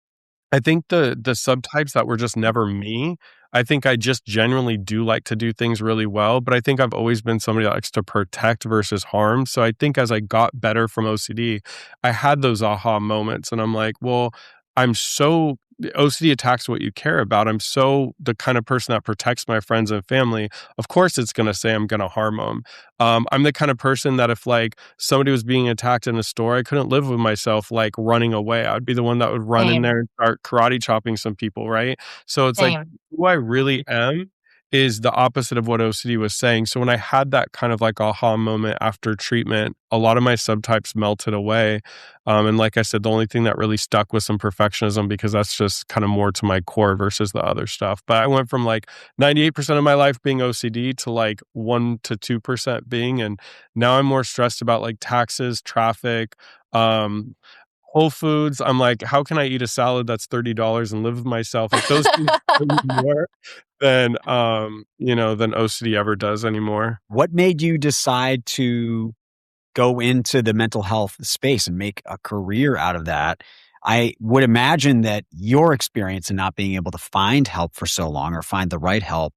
I think the subtypes that were just never me, I think I just genuinely do like to do things really well, but I think I've always been somebody that likes to protect versus harm. So I think as I got better from OCD, I had those aha moments and I'm like, well, I'm so OCD attacks what you care about. I'm so the kind of person that protects my friends and family. Of course, it's going to say I'm going to harm them. I'm the kind of person that if like somebody was being attacked in a store, I couldn't live with myself like running away. I'd be the one that would run in Same, there and start karate chopping some people, right? So it's like same. who I really am is the opposite of what OCD was saying. So when I had that kind of like aha moment after treatment, a lot of my subtypes melted away. And like I said, the only thing that really stuck was some perfectionism because that's just kind of more to my core versus the other stuff. But I went from like 98% of my life being OCD to like 1 to 2% being. And now I'm more stressed about like taxes, traffic, um, Whole Foods. I'm like, how can I eat a salad that's $30 and live with myself? Like those things bother me more than OCD ever does anymore. What made you decide to go into the mental health space and make a career out of that? I would imagine that your experience in not being able to find help for so long or find the right help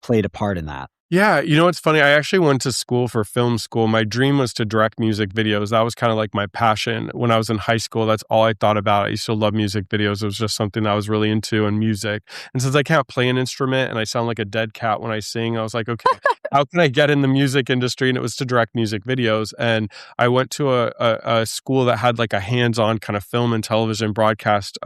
played a part in that. Yeah, what's funny? I actually went to school for film school. My dream was to direct music videos. That was kind of like my passion. When I was in high school, that's all I thought about. I used to love music videos. It was just something I was really into and music. And since I can't play an instrument and I sound like a dead cat when I sing, I was like, okay, how can I get in the music industry? And it was to direct music videos. And I went to a school that had like a hands-on kind of film and television broadcast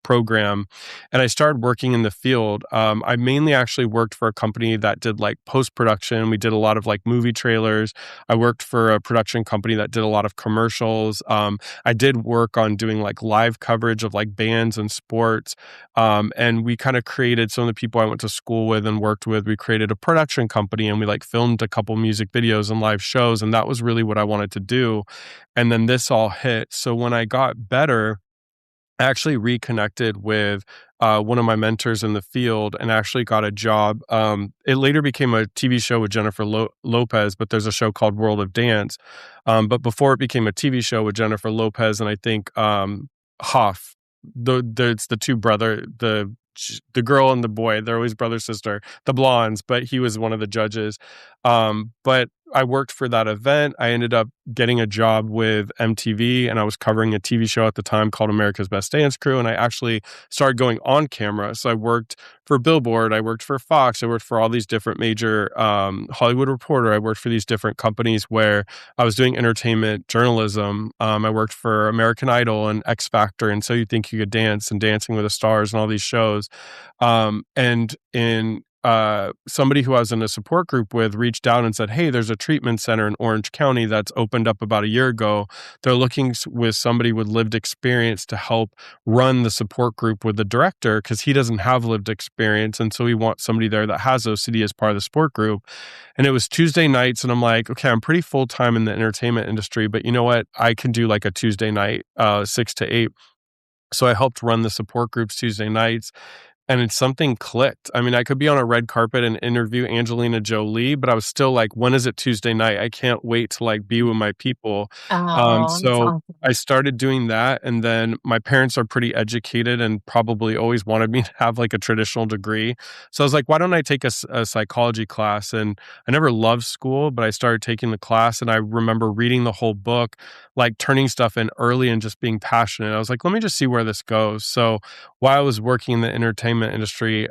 program. And I started working in the field. I mainly actually worked for a company that did like post-production. We did a lot of like movie trailers. I worked for a production company that did a lot of commercials. I did work on doing like live coverage of like bands and sports. And we kind of created some of the people I went to school with and worked with. We created a production company and we like filmed a couple music videos and live shows. And that was really what I wanted to do. And then this all hit. So when I got better, I actually reconnected with one of my mentors in the field and actually got a job. It later became a TV show with Jennifer Lopez, but there's a show called World of Dance. But before it became a TV show with Jennifer Lopez and I think Hoff, it's the two brother, the girl and the boy, they're always brother sister, the blondes, but he was one of the judges. But I worked for that event. I ended up getting a job with MTV and I was covering a TV show at the time called America's Best Dance Crew. And I actually started going on camera. So I worked for Billboard. I worked for Fox. I worked for all these different major Hollywood Reporter. I worked for these different companies where I was doing entertainment journalism. I worked for American Idol and X Factor and So You Think You Could Dance and Dancing with the Stars and all these shows. And in somebody who I was in a support group with reached out and said, hey, there's a treatment center in Orange County that's opened up about a year ago. They're looking with somebody with lived experience to help run the support group with the director because he doesn't have lived experience. And so we want somebody there that has OCD as part of the support group. And it was Tuesday nights. And I'm like, okay, I'm pretty full time in the entertainment industry, but you know what? I can do like a Tuesday night, 6 to 8. So I helped run the support groups Tuesday nights. and it's something clicked. I mean, I could be on a red carpet and interview Angelina Jolie, but I was still like, when is it Tuesday night? I can't wait to like be with my people. Oh, that's So awesome. I started doing that. And then my parents are pretty educated and probably always wanted me to have like a traditional degree. So I was like, why don't I take a psychology class? And I never loved school, but I started taking the class and I remember reading the whole book, like turning stuff in early and just being passionate. I was like, let me just see where this goes. So while I was working in the entertainment industry,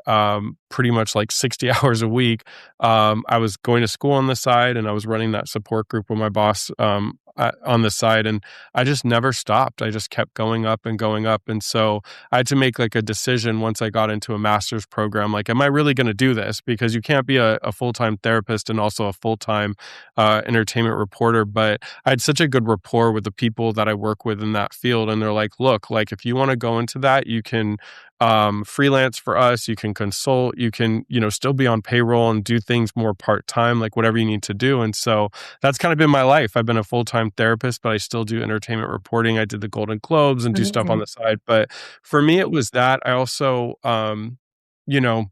pretty much like 60 hours a week, I was going to school on the side and I was running that support group with my boss on the side. And I just never stopped. I just kept going up and going up. And so I had to make like a decision once I got into a master's program, like, am I really going to do this? Because you can't be a full-time therapist and also a full-time entertainment reporter. But I had such a good rapport with the people that I work with in that field. And they're like, look, like if you want to go into that, you can freelance for us, you can consult, you can, still be on payroll and do things more part-time, like whatever you need to do. And so that's kind of been my life. I've been a full-time therapist, but I still do entertainment reporting. I did the Golden Globes and do stuff on Amazing. the side. But for me, it was that. I also, you know,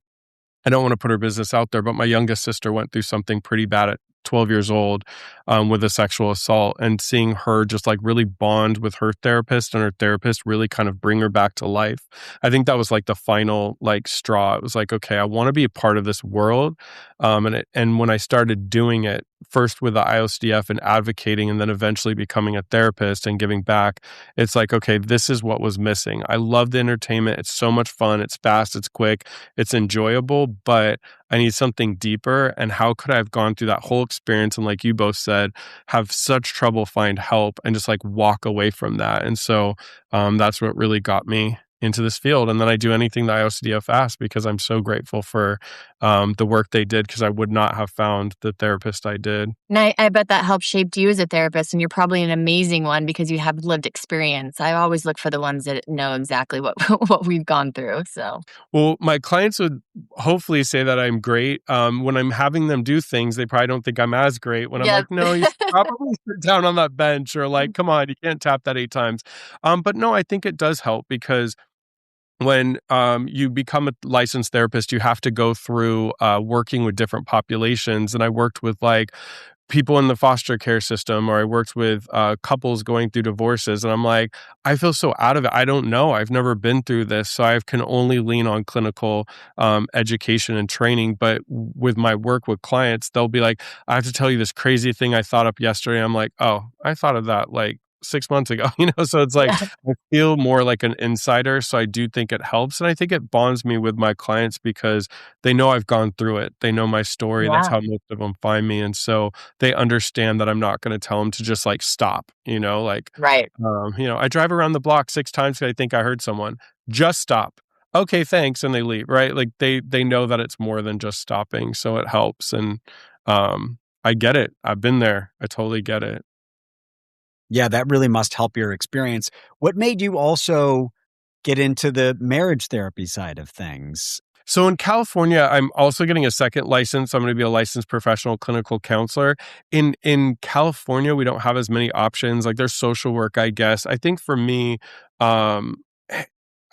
I don't want to put her business out there, but my youngest sister went through something pretty bad at 12 years old with a sexual assault, and seeing her just like really bond with her therapist and her therapist really kind of bring her back to life. I think that was like the final like straw. It was like, okay, I want to be a part of this world. And when I started doing it, first with the IOCDF and advocating, and then eventually becoming a therapist and giving back, it's like, okay, this is what was missing. I love the entertainment. It's so much fun. It's fast. It's quick. It's enjoyable, but I need something deeper. And how could I have gone through that whole experience and, like you both said, have such trouble find help and just like walk away from that? And so that's what really got me into this field. And then I do anything the IOCDF asks because I'm so grateful for the work they did, because I would not have found the therapist I did. And I bet that helped shaped you as a therapist, and you're probably an amazing one because you have lived experience. I always look for the ones that know exactly what what we've gone through. So, Well, my clients would hopefully say that I'm great. When I'm having them do things, they probably don't think I'm as great. When I'm yep. like, no, you should probably sit down on that bench, or like, come on, you can't tap that 8 times. But no, I think it does help, because when you become a licensed therapist, you have to go through working with different populations. And I worked with like people in the foster care system, or I worked with couples going through divorces. And I'm like, I feel so out of it. I don't know. I've never been through this. So I can only lean on clinical education and training. But with my work with clients, they'll be like, I have to tell you this crazy thing I thought up yesterday. I'm like, oh, I thought of that like 6 months ago, so it's like Yeah. I feel more like an insider. So I do think it helps. And I think it bonds me with my clients because they know I've gone through it. They know my story. That's Yeah. how most of them find me. And so they understand that I'm not going to tell them to just like stop, like, Right. I drive around the block 6 times because I think I heard someone. Just stop. Okay, thanks. And they leave, right? Like they know that it's more than just stopping. So it helps. And I get it. I've been there. I totally get it. Yeah, that really must help your experience. What made you also get into the marriage therapy side of things? So in California, I'm also getting a second license. I'm going to be a licensed professional clinical counselor. In California, we don't have as many options. Like there's social work, I guess. I think for me, um,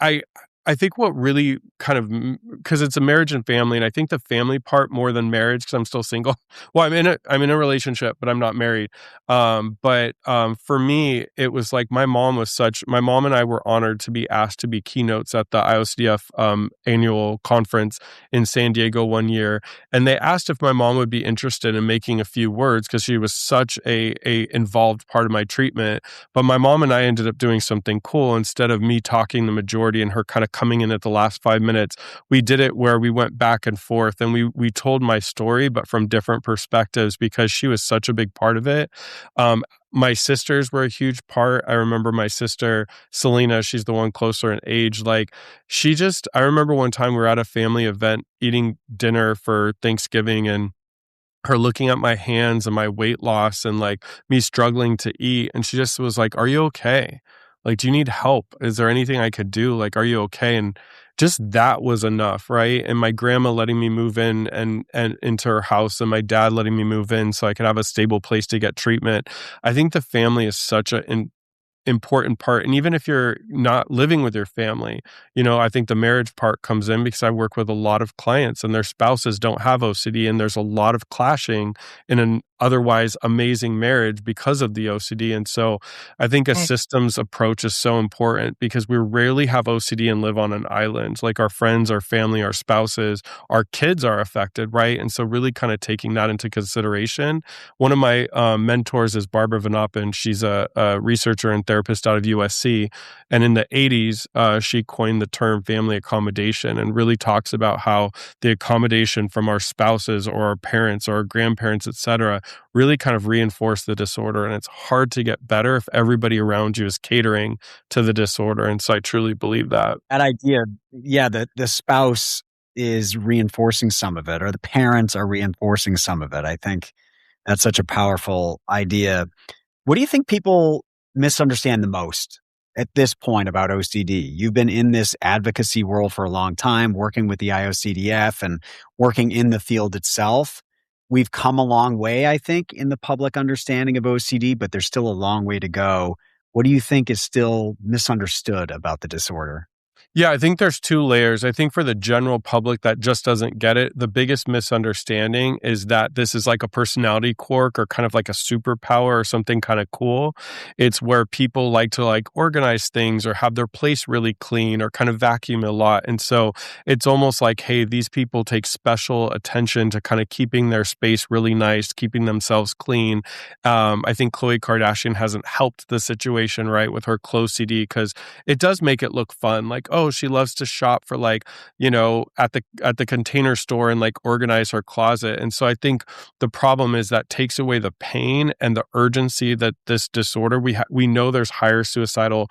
I I think what really kind of, because it's a marriage and family, and I think the family part more than marriage, because I'm still single. Well, I'm in a relationship, but I'm not married. But for me, it was like my mom and I were honored to be asked to be keynotes at the IOCDF annual conference in San Diego one year, and they asked if my mom would be interested in making a few words because she was such a involved part of my treatment. But my mom and I ended up doing something cool. Instead of me talking the majority and her kind of coming in at the last 5 minutes, we did it where we went back and forth, and we told my story, but from different perspectives, because she was such a big part of it. Um, my sisters were a huge part. I remember my sister, Selena, she's the one closer in age. Like I remember one time we were at a family event eating dinner for Thanksgiving, and her looking at my hands and my weight loss and like me struggling to eat. And she just was like, "Are you okay? Like, do you need help? Is there anything I could do? Like, are you okay?" And just that was enough, right? And my grandma letting me move in and into her house, and my dad letting me move in so I could have a stable place to get treatment. I think the family is such an important part. And even if you're not living with your family, I think the marriage part comes in because I work with a lot of clients and their spouses don't have OCD, and there's a lot of clashing in an otherwise amazing marriage because of the OCD. And so I think a Right. systems approach is so important because we rarely have OCD and live on an island. Like our friends, our family, our spouses, our kids are affected, right? And so really kind of taking that into consideration. One of my mentors is Barbara Vanapin. She's a researcher and therapist out of USC. And in the 80s, she coined the term family accommodation and really talks about how the accommodation from our spouses or our parents or our grandparents, et cetera, really kind of reinforce the disorder. And it's hard to get better if everybody around you is catering to the disorder. And so I truly believe that. That idea, yeah, the spouse is reinforcing some of it, or the parents are reinforcing some of it. I think that's such a powerful idea. What do you think people misunderstand the most at this point about OCD? You've been in this advocacy world for a long time, working with the IOCDF and working in the field itself. We've come a long way, I think, in the public understanding of OCD, but there's still a long way to go. What do you think is still misunderstood about the disorder? Yeah, I think there's two layers. I think for the general public that just doesn't get it, the biggest misunderstanding is that this is like a personality quirk or kind of like a superpower or something kind of cool. It's where people like to like organize things or have their place really clean or kind of vacuum a lot. And so it's almost like, hey, these people take special attention to kind of keeping their space really nice, keeping themselves clean. I think Khloe Kardashian hasn't helped the situation, right, with her clothes CD because it does make it look fun. Like, oh, she loves to shop for like, at the Container Store and like organize her closet. And so I think the problem is that takes away the pain and the urgency that this disorder we know there's higher suicidal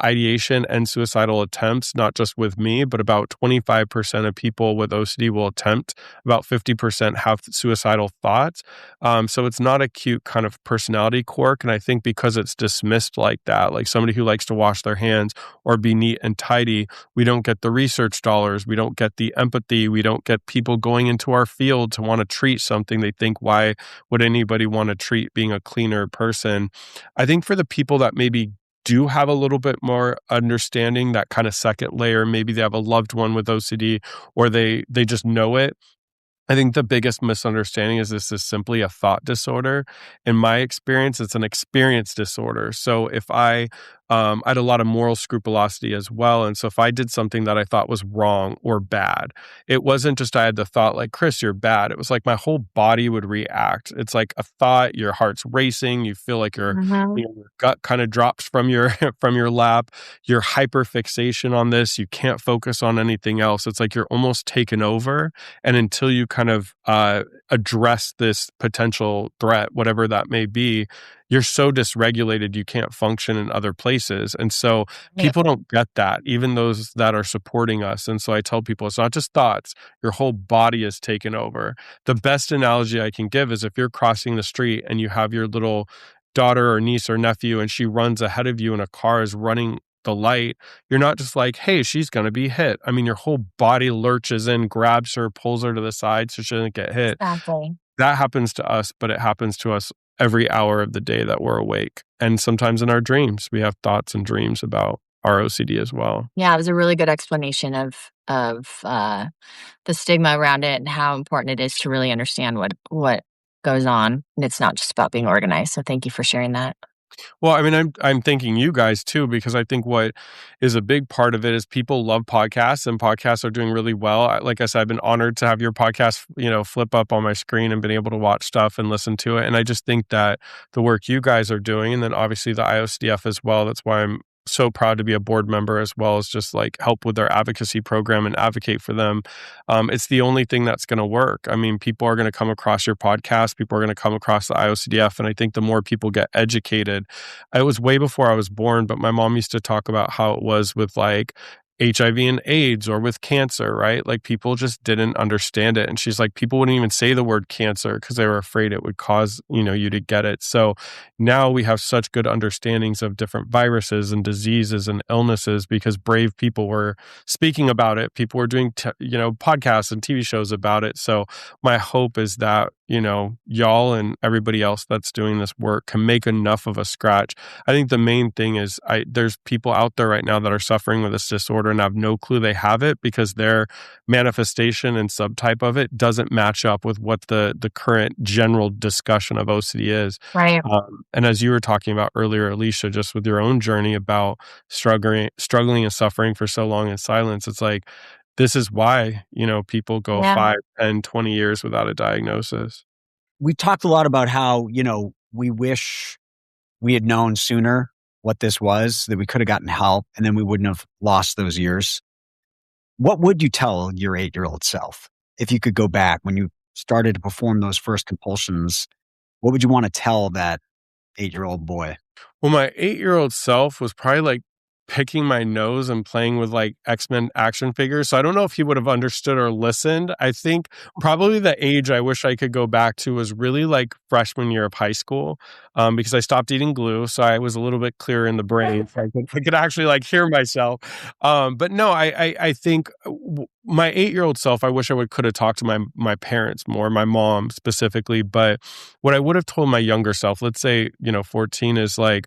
ideation and suicidal attempts, not just with me, but about 25% of people with OCD will attempt. About 50% have suicidal thoughts. So it's not a cute kind of personality quirk. And I think because it's dismissed like that, like somebody who likes to wash their hands or be neat and tidy, we don't get the research dollars, we don't get the empathy, we don't get people going into our field to want to treat something. They think, why would anybody want to treat being a cleaner person? I think for the people that maybe do have a little bit more understanding, that kind of second layer, maybe they have a loved one with OCD or they just know it. I think the biggest misunderstanding is this is simply a thought disorder. In my experience, it's an experience disorder. So if I had a lot of moral scrupulosity as well. And so if I did something that I thought was wrong or bad, it wasn't just I had the thought like, Chris, you're bad. It was like my whole body would react. It's like a thought, your heart's racing. You feel like your gut kind of drops from your, from your lap. Your hyperfixation on this, you can't focus on anything else. It's like you're almost taken over. And until you kind of address this potential threat, whatever that may be, you're so dysregulated you can't function in other places. And so Yeah. people don't get that, even those that are supporting us. And so I tell people it's not just thoughts, your whole body is taken over. The best analogy I can give is if you're crossing the street and you have your little daughter or niece or nephew and she runs ahead of you and a car is running the light, you're not just like, hey, she's going to be hit. I mean, your whole body lurches in, grabs her, pulls her to the side so she doesn't get hit. Exactly. That happens to us, but it happens to us every hour of the day that we're awake. And sometimes in our dreams, we have thoughts and dreams about our OCD as well. Yeah, it was a really good explanation of the stigma around it and how important it is to really understand what goes on. And it's not just about being organized. So thank you for sharing that. Well, I mean, I'm thanking you guys too, because I think what is a big part of it is people love podcasts and podcasts are doing really well. Like I said, I've been honored to have your podcast, flip up on my screen and been able to watch stuff and listen to it. And I just think that the work you guys are doing, and then obviously the IOCDF as well, that's why I'm so proud to be a board member as well as just like help with their advocacy program and advocate for them. It's the only thing that's going to work. I mean, people are going to come across your podcast. People are going to come across the IOCDF. And I think the more people get educated, it was way before I was born, but my mom used to talk about how it was with like HIV and AIDS or with cancer, right? Like people just didn't understand it. And she's like, people wouldn't even say the word cancer because they were afraid it would cause, you to get it. So now we have such good understandings of different viruses and diseases and illnesses because brave people were speaking about it. People were doing, podcasts and TV shows about it. So my hope is that, y'all and everybody else that's doing this work can make enough of a scratch. I think the main thing is there's people out there right now that are suffering with this disorder and have no clue they have it because their manifestation and subtype of it doesn't match up with what the current general discussion of OCD is. Right. And as you were talking about earlier, Alicia, just with your own journey about struggling and suffering for so long in silence, it's like, this is why, people go Yeah. 5, 10, 20 years without a diagnosis. We talked a lot about how, we wish we had known sooner what this was, that we could have gotten help, and then we wouldn't have lost those years. What would you tell your 8-year-old self if you could go back when you started to perform those first compulsions? What would you want to tell that 8-year-old boy? Well, my 8-year-old self was probably like picking my nose and playing with like X-Men action figures. So I don't know if he would have understood or listened. I think probably the age I wish I could go back to was really like freshman year of high school, because I stopped eating glue. So I was a little bit clearer in the brain. So I could actually like hear myself. But no, I think my 8-year-old self, I wish I could have talked to my parents more, my mom specifically. But what I would have told my younger self, let's say, 14, is like,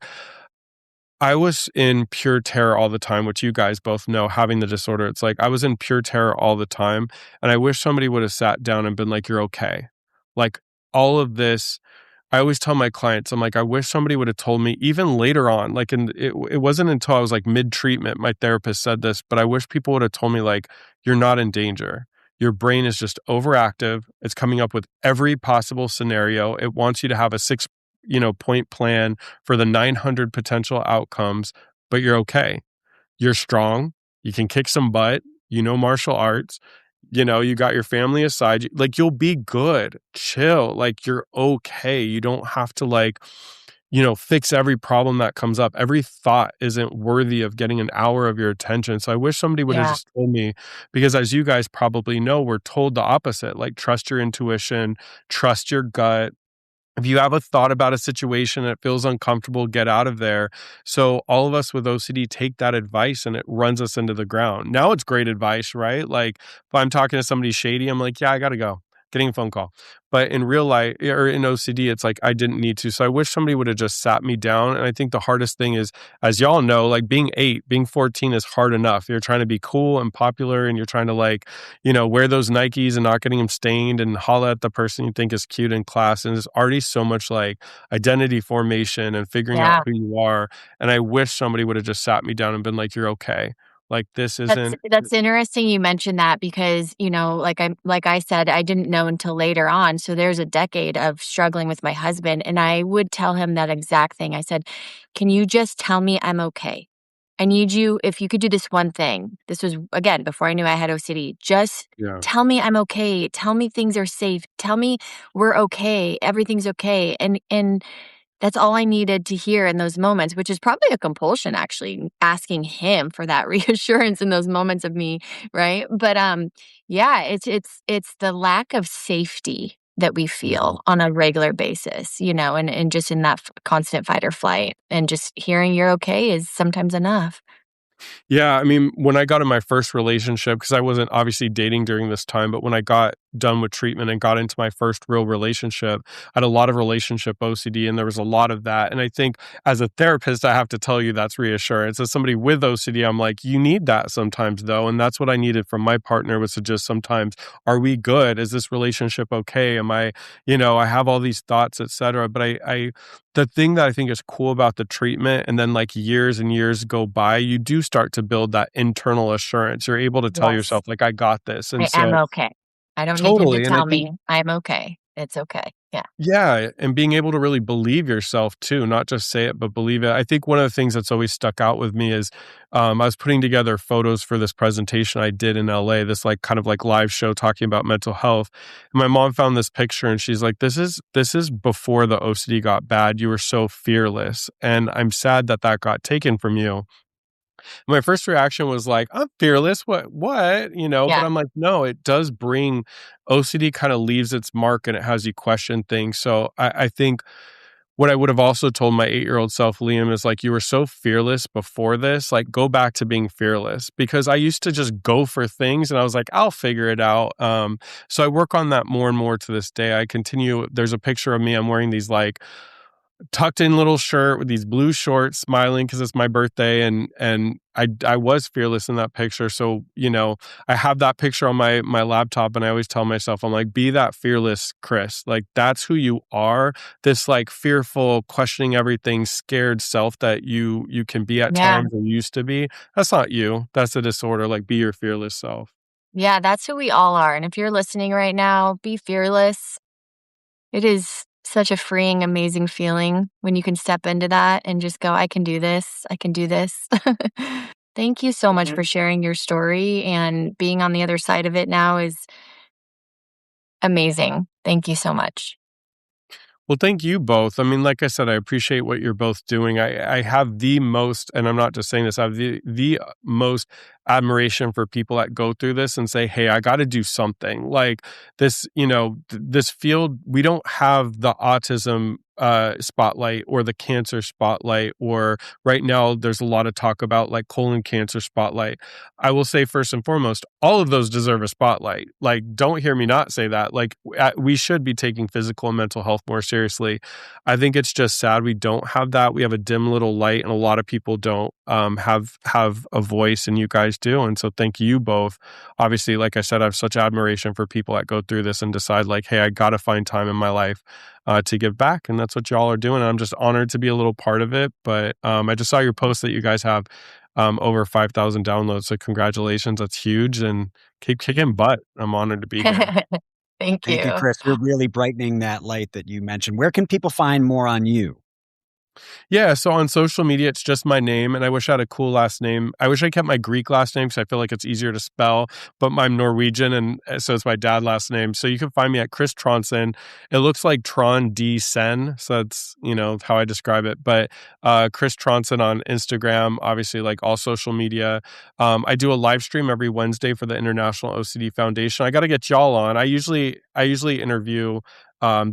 I was in pure terror all the time, which you guys both know, having the disorder. It's like I was in pure terror all the time. And I wish somebody would have sat down and been like, you're okay. Like all of this, I always tell my clients, I'm like, I wish somebody would have told me even later on, like, it wasn't until I was like mid-treatment, my therapist said this, but I wish people would have told me like, you're not in danger. Your brain is just overactive. It's coming up with every possible scenario. It wants you to have a point plan for the 900 potential outcomes, but you're okay. You're strong. You can kick some butt. Martial arts. You got your family aside. Like, you'll be good. Chill. Like, you're okay. You don't have to fix every problem that comes up. Every thought isn't worthy of getting an hour of your attention. So I wish somebody would have Yeah. just told me, because as you guys probably know, we're told the opposite. Like, trust your intuition, trust your gut. If you have a thought about a situation and it feels uncomfortable, get out of there. So all of us with OCD take that advice and it runs us into the ground. Now it's great advice, right? Like if I'm talking to somebody shady, I'm like, yeah, I got to go. Getting a phone call. But in real life or in OCD, it's like I didn't need to. So I wish somebody would have just sat me down. And I think the hardest thing is, as y'all know, like being 8, being 14 is hard enough. You're trying to be cool and popular and you're trying to wear those Nikes and not getting them stained and holla at the person you think is cute in class. And there's already so much like identity formation and figuring Yeah. out who you are. And I wish somebody would have just sat me down and been like, you're okay. Like this isn't. That's interesting you mentioned that because, like I said, I didn't know until later on. So there's a decade of struggling with my husband. And I would tell him that exact thing. I said, can you just tell me I'm okay? I need you, if you could do this one thing. This was, again, before I knew I had OCD. Just Yeah. tell me I'm okay. Tell me things are safe. Tell me we're okay. Everything's okay. And that's all I needed to hear in those moments, which is probably a compulsion, actually, asking him for that reassurance in those moments of me, right? But yeah, it's the lack of safety that we feel on a regular basis, and just in that constant fight or flight, and just hearing you're okay is sometimes enough. Yeah, I mean, when I got in my first relationship, because I wasn't obviously dating during this time, but when I got done with treatment and got into my first real relationship, I had a lot of relationship OCD and there was a lot of that. And I think as a therapist, I have to tell you that's reassurance. As somebody with OCD, I'm like, you need that sometimes though. And that's what I needed from my partner was to just sometimes, are we good? Is this relationship okay? Am I, I have all these thoughts, etc. But the thing that I think is cool about the treatment and then like years and years go by, you do start to build that internal assurance. You're able to tell Yes, yourself like, I got this. And I am so okay. I don't need him to totally. And I tell think, me I'm okay. It's okay. Yeah. yeah, and being able to really believe yourself too, not just say it, but believe it. I think one of the things that's always stuck out with me is I was putting together photos for this presentation I did in LA, this like kind of like live show talking about mental health. And my mom found this picture and she's like, this is before the OCD got bad. You were so fearless. And I'm sad that that got taken from you. My first reaction was like, I'm fearless. What? But Yeah. I'm like, no, it does bring OCD kind of leaves its mark and it has you question things. So I think what I would have also told my 8-year-old self, Liam, is like, you were so fearless before this, like go back to being fearless, because I used to just go for things and I was like, I'll figure it out. So I work on that more and more to this day. I continue. There's a picture of me. I'm wearing these like tucked in little shirt with these blue shorts, smiling because it's my birthday, and I was fearless in that picture. So, you know, I have that picture on my laptop, and I always tell myself, I'm like, be that fearless Chris. Like that's who you are. This like fearful, questioning everything, scared self that you can be at Yeah. times or used to be. That's not you. That's a disorder. Like be your fearless self. Yeah, that's who we all are. And if you're listening right now, be fearless. It is such a freeing, amazing feeling when you can step into that and just go, I can do this. I can do this. Thank you so much for sharing your story, and being on the other side of it now is amazing. Thank you so much. Well, thank you both. I mean, like I said, I appreciate what you're both doing. I have the most, and I'm not just saying this, I have the most admiration for people that go through this and say, hey, I got to do something. Like this, you know, this field, we don't have the autism spotlight or the cancer spotlight, or right now there's a lot of talk about like colon cancer spotlight. I will say first and foremost, all of those deserve a spotlight. Like, don't hear me not say that. Like, we should be taking physical and mental health more seriously. I think it's just sad we don't have that. We have a dim little light, and a lot of people don't have a voice, and you guys do. And so thank you both. Obviously, like I said, I have such admiration for people that go through this and decide like, hey, I got to find time in my life to give back. And that's what y'all are doing. And I'm just honored to be a little part of it. But I just saw your post that you guys have over 5,000 downloads. So congratulations. That's huge. And keep kicking butt. I'm honored to be here. Thank Thank you, you. Chris. You're really brightening that light that you mentioned. Where can people find more on you? Yeah, so on social media, it's just my name, and I wish I had a cool last name. I wish I kept my Greek last name because I feel like it's easier to spell, but I'm Norwegian, and so it's my dad's last name. So you can find me at Chris Trondsen. It looks like Trondsen, so that's, you know, how I describe it. But Chris Trondsen on Instagram, obviously, like all social media. I do a live stream every Wednesday for the International OCD Foundation. I got to get y'all on. I usually interview.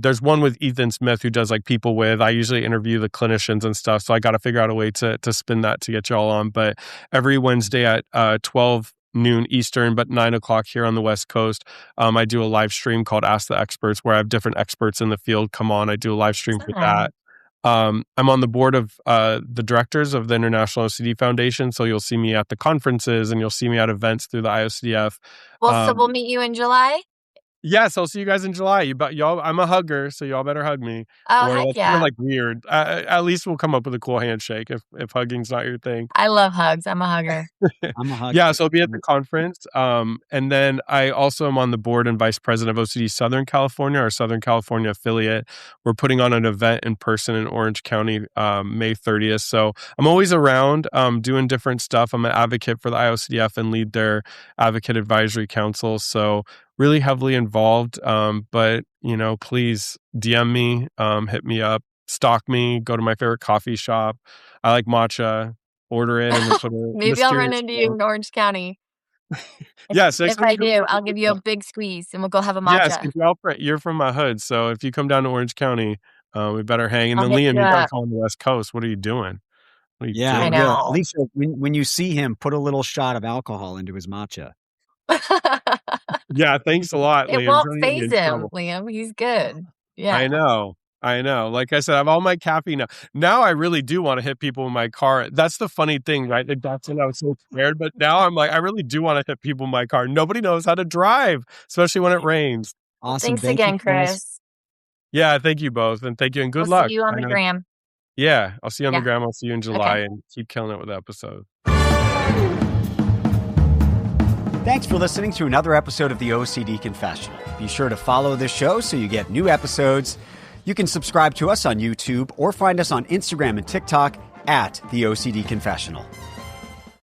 There's one with Ethan Smith who does like people with. I usually interview the clinicians and stuff, so I got to figure out a way to spin that to get y'all on. But every Wednesday at 12 noon Eastern, but 9 o'clock here on the West Coast, I do a live stream called Ask the Experts, where I have different experts in the field come on. I do a live stream for that. I'm on the board of the directors of the International OCD Foundation, so you'll see me at the conferences and you'll see me at events through the IOCDF. Well, so we'll meet you in July? Yes, I'll see you guys in July. Y'all, I'm a hugger, so y'all better hug me. Oh, Or heck that's yeah. kind of like weird. At least we'll come up with a cool handshake if hugging's not your thing. I love hugs. I'm a hugger. I'm a hugger. Yeah, so I'll be at the conference. And then I also am on the board and vice president of OCD Southern California, our Southern California affiliate. We're putting on an event in person in Orange County, May 30th. So I'm always around doing different stuff. I'm an advocate for the IOCDF and lead their advocate advisory council. So really heavily involved. But, you know, please DM me, hit me up, stalk me, go to my favorite coffee shop. I like matcha. Order it and then put a Maybe I'll run mysterious into you note. in Orange County. Yes, next If time I you come do, down to I'll give you a big squeeze and we'll go have a Yes, matcha. 'cause you're from my hood, so if you come down to Orange County, we better hang. And I'll then hit Liam, you you gotta up. come on the West Coast. What are you doing? What are you Yeah, I doing? I will. know. Alicia, when you see him, put a little shot of alcohol into his matcha. Yeah, thanks a lot, It Liam. won't Don't get me phase in him, trouble. Liam. He's good. I Yeah. know. I know. Like I said, I have all my caffeine now. Now I really do wanna hit people in my car. That's the funny thing, right? Like, that's when I was so scared, but now I'm like, I really do wanna hit people in my car. Nobody knows how to drive, especially when it rains. Well, Awesome. thanks Thank you, again, Chris. Chris. Yeah, thank you both, and thank you, and good We'll luck. see you on I the know. gram. Yeah, I'll see you on the Yeah. gram. I'll see you in July, Okay. and keep killing it with the episode. Thanks for listening to another episode of the OCD Confessional. Be sure to follow this show so you get new episodes. You can subscribe to us on YouTube or find us on Instagram and TikTok at the OCD Confessional.